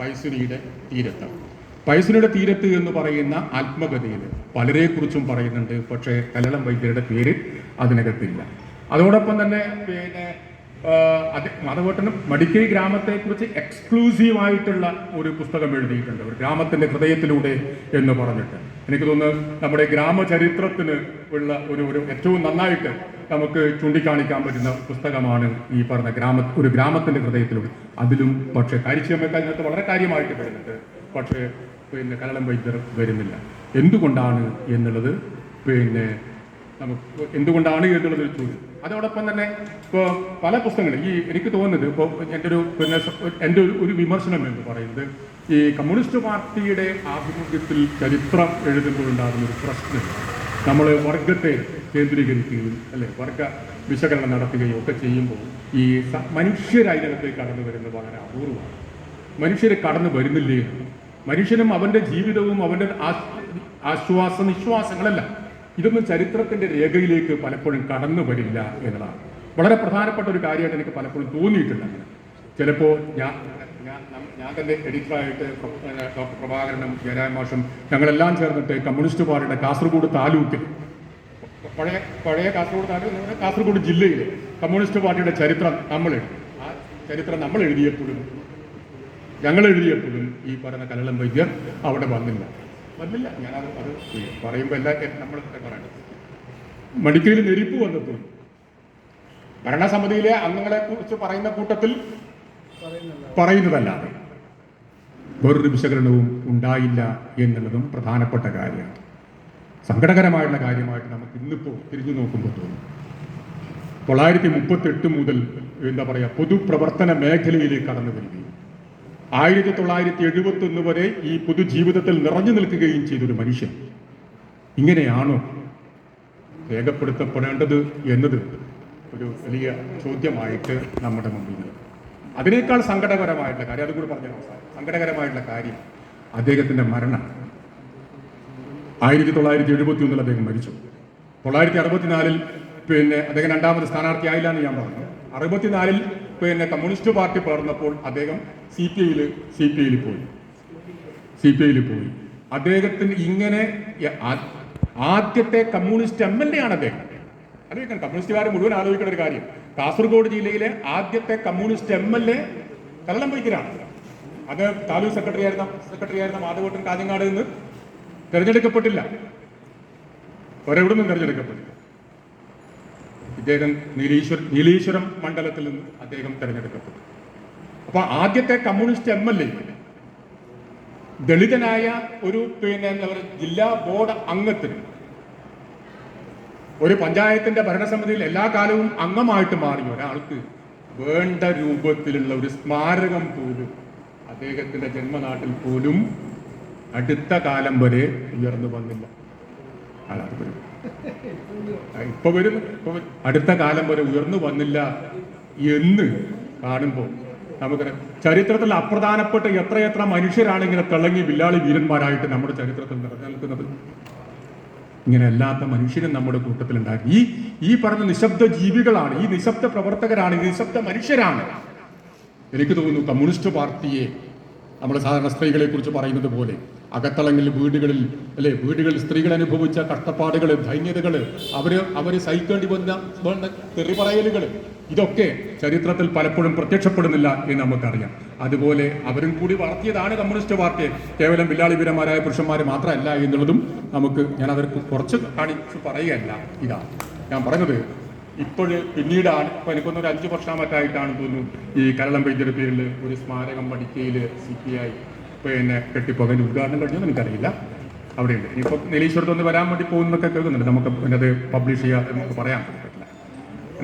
പൈസുനിയുടെ തീരത്ത് എന്ന് പറയുന്ന ആത്മകഥയിൽ പലരെക്കുറിച്ചും പറയുന്നുണ്ട്. പക്ഷേ കലളം വൈദ്യരുടെ പേര് അതിനകത്തില്ല. അതോടൊപ്പം തന്നെ മാധവേട്ടനും മടിക്കൈ ഗ്രാമത്തെക്കുറിച്ച് എക്സ്ക്ലൂസീവായിട്ടുള്ള ഒരു പുസ്തകം എഴുതിയിട്ടുണ്ട്, ഒരു ഗ്രാമത്തിന്റെ ഹൃദയത്തിലൂടെ എന്ന് പറഞ്ഞിട്ട്. എനിക്ക് തോന്നുന്നു നമ്മുടെ ഗ്രാമചരിത്രത്തിന് ഉള്ള ഒരു ഏറ്റവും നന്നായിട്ട് നമുക്ക് ചൂണ്ടിക്കാണിക്കാൻ പറ്റുന്ന പുസ്തകമാണ് ഈ പറഞ്ഞ ഒരു ഗ്രാമത്തിന്റെ ഹൃദയത്തിലൂടെ. അതിലും പക്ഷേ കാരിശ്യമൊക്കെ അതിനകത്ത് വളരെ കാര്യമായിട്ട് വരുന്നുണ്ട്. പക്ഷേ കലളം വൈദ്യർ വരുന്നില്ല. എന്തുകൊണ്ടാണ് എന്നുള്ളത് നമുക്ക് എന്തുകൊണ്ടാണ് എന്നുള്ളത് ചോദ്യം. അതോടൊപ്പം തന്നെ ഇപ്പോൾ പല പുസ്തകങ്ങളും എനിക്ക് തോന്നുന്നത് ഇപ്പോൾ എൻ്റെ ഒരു വിമർശനം എന്ന് പറയുന്നത് ഈ കമ്മ്യൂണിസ്റ്റ് പാർട്ടിയുടെ ആഭിമുഖ്യത്തിൽ ചരിത്രം എഴുതുമ്പോഴുണ്ടാകുന്ന ഒരു പ്രശ്നം, നമ്മൾ വർഗത്തെ കേന്ദ്രീകരിക്കുകയും വർഗ വിശകലനം നടത്തുകയും ഒക്കെ ചെയ്യുമ്പോൾ ഈ മനുഷ്യരതിനകത്തേക്ക് കടന്നു വരുന്നത് വളരെ അപൂർവമാണ്. മനുഷ്യർ കടന്നു വരുന്നില്ലേ? മനുഷ്യനും അവൻ്റെ ജീവിതവും അവൻ്റെ നിശ്വാസങ്ങളല്ല, ഇതൊന്നും ചരിത്രത്തിൻ്റെ രേഖയിലേക്ക് പലപ്പോഴും കടന്നു വരില്ല എന്നതാണ് വളരെ പ്രധാനപ്പെട്ട ഒരു കാര്യമായിട്ട് എനിക്ക് പലപ്പോഴും തോന്നിയിട്ടുണ്ട്. അങ്ങനെ ചിലപ്പോൾ ഞാൻ തന്നെ എഡിറ്ററായിട്ട് ഡോക്ടർ പ്രഭാകരനും ജയരാജ മാഷും ഞങ്ങളെല്ലാം ചേർന്നിട്ട് കമ്മ്യൂണിസ്റ്റ് പാർട്ടിയുടെ കാസർഗോഡ് താലൂക്കിൽ പഴയ കാസർഗോഡ് ജില്ലയിലെ കമ്മ്യൂണിസ്റ്റ് പാർട്ടിയുടെ ചരിത്രം നമ്മൾ എഴുതിയപ്പോഴും ഈ പറയുന്ന കലളം വൈദ്യർ അവിടെ വന്നില്ല. ഞാനത് പറയുമ്പോൾ നമ്മൾ പറയണം. മടിക്കയിൽ നെരിപ്പ് വന്നപ്പോൾ ഭരണസമിതിയിലെ അംഗങ്ങളെ കുറിച്ച് പറയുന്ന കൂട്ടത്തിൽ പറയുന്നതല്ലാതെ വേറൊരു വിശകലനവും ഉണ്ടായില്ല എന്നുള്ളതും പ്രധാനപ്പെട്ട കാര്യമാണ്. സങ്കടകരമായിട്ടുള്ള കാര്യമായിട്ട് നമുക്ക് ഇന്നിപ്പോൾ തിരിഞ്ഞു നോക്കുമ്പോൾ തോന്നും. 1938 മുതൽ എന്താ പറയുക പൊതുപ്രവർത്തന മേഖലയിലേക്ക് കടന്നു വരികയും 1971 വരെ ഈ പൊതുജീവിതത്തിൽ നിറഞ്ഞു നിൽക്കുകയും ചെയ്തൊരു മനുഷ്യൻ ഇങ്ങനെയാണോ രേഖപ്പെടുത്തപ്പെടേണ്ടത് എന്നത് ഒരു വലിയ ചോദ്യമായിട്ട് നമ്മുടെ മുമ്പിൽ. അതിനേക്കാൾ സങ്കടകരമായിട്ടുള്ള കാര്യം, അതുകൂടി പറഞ്ഞ അവസാനം, സങ്കടകരമായിട്ടുള്ള കാര്യം അദ്ദേഹത്തിൻ്റെ മരണം. 1971 അദ്ദേഹം മരിച്ചു. 1964 അദ്ദേഹം രണ്ടാമത് സ്ഥാനാർത്ഥിയായില്ല എന്ന് ഞാൻ പറഞ്ഞു. 64 കമ്മ്യൂണിസ്റ്റ് പാർട്ടി പേർന്നപ്പോൾ അദ്ദേഹം സി പി ഐയിൽ പോയി. അദ്ദേഹത്തിന് ഇങ്ങനെ ആദ്യത്തെ കമ്മ്യൂണിസ്റ്റ് MLA ആണ് അദ്ദേഹം. അറിയിക്കണം, കമ്മ്യൂണിസ്റ്റുകാരെ മുഴുവൻ ആലോചിക്കുന്ന ഒരു കാര്യം, കാസർഗോഡ് ജില്ലയിലെ ആദ്യത്തെ കമ്മ്യൂണിസ്റ്റ് MLA കല്ലമ്പൈക്കരാണ്. അത് താലൂക്ക് സെക്രട്ടറി ആയിരുന്ന മാധവോട്ടൻ കാഞ്ഞങ്ങാട് നിന്ന് തെരഞ്ഞെടുക്കപ്പെട്ടില്ല, ഒരെവിടെ നിന്നും തെരഞ്ഞെടുക്കപ്പെട്ടില്ല. ഇദ്ദേഹം നീലേശ്വരം മണ്ഡലത്തിൽ നിന്ന് അദ്ദേഹം തെരഞ്ഞെടുക്കപ്പെട്ടു. അപ്പൊ ആദ്യത്തെ കമ്മ്യൂണിസ്റ്റ് MLA ദളിതനായ ഒരു ജില്ലാ ബോർഡ് അംഗത്തിന് ഒരു പഞ്ചായത്തിന്റെ ഭരണസമിതിയിൽ എല്ലാ കാലവും അംഗമായിട്ട് മാറിയ ഒരാൾക്ക് വേണ്ട രൂപത്തിലുള്ള ഒരു സ്മാരകം പോലും അദ്ദേഹത്തിന്റെ ജന്മനാട്ടിൽ പോലും അടുത്ത കാലം വരെ ഉയർന്നു വന്നില്ല. ഇപ്പൊ വരും, അടുത്ത കാലം വരെ ഉയർന്നു വന്നില്ല എന്ന് കാണുമ്പോൾ നമുക്കറിയാം ചരിത്രത്തിൽ അപ്രധാനപ്പെട്ട എത്രയെത്ര മനുഷ്യരാണ് ഇങ്ങനെ തിളങ്ങി വില്ലാളി വീരന്മാരായിട്ട് നമ്മുടെ ചരിത്രത്തിൽ നിറഞ്ഞു നിൽക്കുന്നത്. ഇങ്ങനെ അല്ലാത്ത മനുഷ്യരും നമ്മുടെ കൂട്ടത്തിലുണ്ടായിരുന്നു. ഈ പറഞ്ഞ നിശബ്ദ ജീവികളാണ്, ഈ നിശബ്ദ പ്രവർത്തകരാണ്, ഈ നിശബ്ദ മനുഷ്യരാണ്. എനിക്ക് തോന്നുന്നു കമ്മ്യൂണിസ്റ്റ് പാർട്ടിയെ നമ്മൾ സാധാരണ സ്ത്രീകളെ കുറിച്ച് പറയുന്നത് പോലെ അകത്തളങ്ങളിൽ വീടുകളിൽ സ്ത്രീകൾ അനുഭവിച്ച കഷ്ടപ്പാടുകൾ, ദൈന്യതകൾ, അവര് സഹിക്കേണ്ടി വന്ന തെറിപറയലുകൾ, ഇതൊക്കെ ചരിത്രത്തിൽ പലപ്പോഴും പ്രത്യക്ഷപ്പെടുന്നില്ല എന്ന് നമുക്കറിയാം. അതുപോലെ അവരും കൂടി വളർത്തിയതാണ് കമ്മ്യൂണിസ്റ്റ് പാർട്ടിയെ. കേവലം വില്ലാളി വീരന്മാരായ പുരുഷന്മാർ മാത്രമല്ല എന്നുള്ളതും ഞാൻ അവർക്ക് കുറച്ച് കാണിച്ച് പറയുകയല്ല. ഇതാണ് ഞാൻ പറഞ്ഞത്. പിന്നീടാണ് ഇപ്പൊ എനിക്കൊന്നൊരു 5 വർഷം മറ്റായിട്ടാണ് തോന്നുന്നു ഈ കല്ലമ്പൈക്കരുടെ പേരിൽ ഒരു സ്മാരകം മടിക്കയിൽ CPI കെട്ടിപ്പോകാൻ ഉദ്ഘാടനം കഴിഞ്ഞൊന്നും എനിക്കറിയില്ല. അവിടെയുണ്ട്. ഇനിയിപ്പോൾ നീലേശ്വരത്തൊന്ന് വരാൻ വേണ്ടി പോകുന്നൊക്കെ കേൾക്കുന്നുണ്ട്. നമുക്ക് അത് പബ്ലിഷ് ചെയ്യാൻ നമുക്ക് പറയാൻ പറ്റില്ല,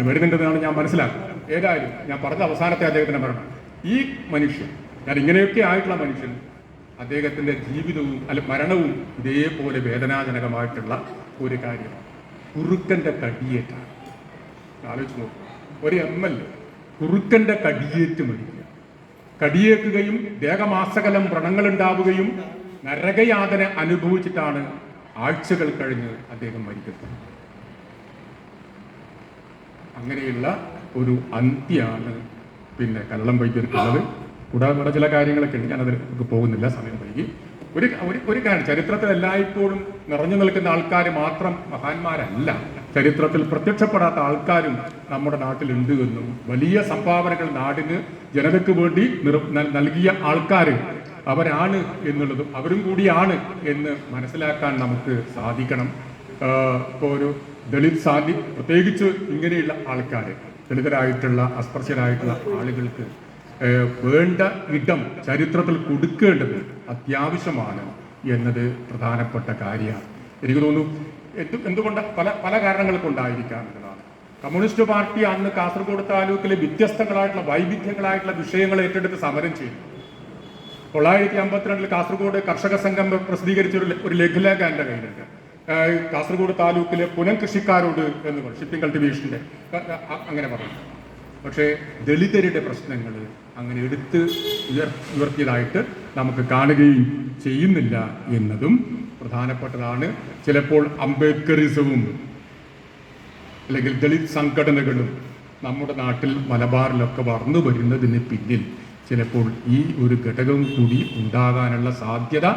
വരുന്നുണ്ടെന്നാണ് ഞാൻ മനസ്സിലാക്കുന്നത്. ഏതായാലും ഞാൻ പറഞ്ഞ അവസാനത്തെ അദ്ദേഹത്തിന്റെ മരണം, ഈ മനുഷ്യൻ, ഞാൻ ഇങ്ങനെയൊക്കെ ആയിട്ടുള്ള മനുഷ്യൻ, അദ്ദേഹത്തിന്റെ ജീവിതവും മരണവും ഇതേപോലെ വേദനാജനകമായിട്ടുള്ള ഒരു കാര്യമാണ്. കുറുക്കന്റെ കടിയേറ്റാണ്. ആലോചിച്ച് നോക്കും, ഒരു MLA കുറുക്കന്റെ കടിയേറ്റ് മരിക്കുക, കടിയേക്കുകയും ദേഹമാസകലം വ്രണങ്ങളുണ്ടാവുകയും നരകയാതന അനുഭവിച്ചിട്ടാണ് ആഴ്ചകൾ കഴിഞ്ഞ് അദ്ദേഹം മരിക്കുന്നത്. അങ്ങനെയുള്ള ഒരു അന്ത്യാണ് കല്ലമ്പൈക്കർക്കുള്ളത്. കൂടാതെ ചില കാര്യങ്ങളൊക്കെ ഉണ്ട്, ഞാനതിലേക്ക് പോകുന്നില്ല, സമയം വൈകി. ഒരു കാര്യം, ചരിത്രത്തിൽ എല്ലായ്പ്പോഴും നിറഞ്ഞു നിൽക്കുന്ന ആൾക്കാർ മാത്രം മഹാന്മാരല്ല, ചരിത്രത്തിൽ പ്രത്യക്ഷപ്പെടാത്ത ആൾക്കാരും നമ്മുടെ നാട്ടിലുണ്ട് എന്നും വലിയ സംഭാവനകൾ നാടിന് ജനതയ്ക്ക് വേണ്ടി നൽകിയ ആൾക്കാർ അവരാണ് എന്നുള്ളതും അവരും കൂടിയാണ് എന്ന് മനസ്സിലാക്കാൻ നമുക്ക് സാധിക്കണം. ഇപ്പോൾ ഒരു ദളിത് പ്രത്യേകിച്ച് ഇങ്ങനെയുള്ള ആൾക്കാർ, ദളിതരായിട്ടുള്ള അസ്പൃശ്യരായിട്ടുള്ള ആളുകൾക്ക് വേണ്ട ഇടം ചരിത്രത്തിൽ കൊടുക്കേണ്ടത് അത്യാവശ്യമാണ് എന്നത് പ്രധാനപ്പെട്ട കാര്യമാണ്. എനിക്ക് തോന്നുന്നു എന്തുകൊണ്ട് പല കാരണങ്ങൾ കൊണ്ടായിരിക്കാം എന്നതാണ്. കമ്മ്യൂണിസ്റ്റ് പാർട്ടി അന്ന് കാസർഗോഡ് താലൂക്കിലെ വ്യത്യസ്തങ്ങളായിട്ടുള്ള വൈവിധ്യങ്ങളായിട്ടുള്ള വിഷയങ്ങൾ ഏറ്റെടുത്ത് സമരം ചെയ്തു. 1952 കാസർഗോഡ് കർഷക സംഘം പ്രസിദ്ധീകരിച്ച ഒരു ലഘുലേഖ എൻ്റെ കയ്യിലുണ്ട്. കാസർഗോഡ് താലൂക്കിലെ പുനംകൃഷിക്കാരോട് എന്ന് പറയും, ഷിപ്പിംഗ് കൾട്ടിവേഷൻ്റെ അങ്ങനെ പറഞ്ഞു. പക്ഷേ ദളിതരുടെ പ്രശ്നങ്ങൾ അങ്ങനെ എടുത്ത് ഉയർത്തിയതായിട്ട് നമുക്ക് കാണുകയും ചെയ്യുന്നില്ല എന്നതും പ്രധാനപ്പെട്ടതാണ്. ചിലപ്പോൾ അംബേദ്കറിസവും അല്ലെങ്കിൽ ദളിത് സംഘടനകളും നമ്മുടെ നാട്ടിൽ മലബാറിലൊക്കെ വളർന്നു വരുന്നതിന് പിന്നിൽ ചിലപ്പോൾ ഈ ഒരു ഘടകം കൂടി ഉണ്ടാകാനുള്ള സാധ്യത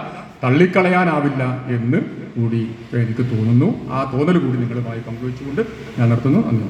തള്ളിക്കളയാനാവില്ല എന്ന് കൂടി എനിക്ക് തോന്നുന്നു. ആ തോന്നൽ കൂടി നിങ്ങളുമായി പങ്കുവെച്ചുകൊണ്ട് ഞാൻ നിർത്തുന്നു. നന്ദി.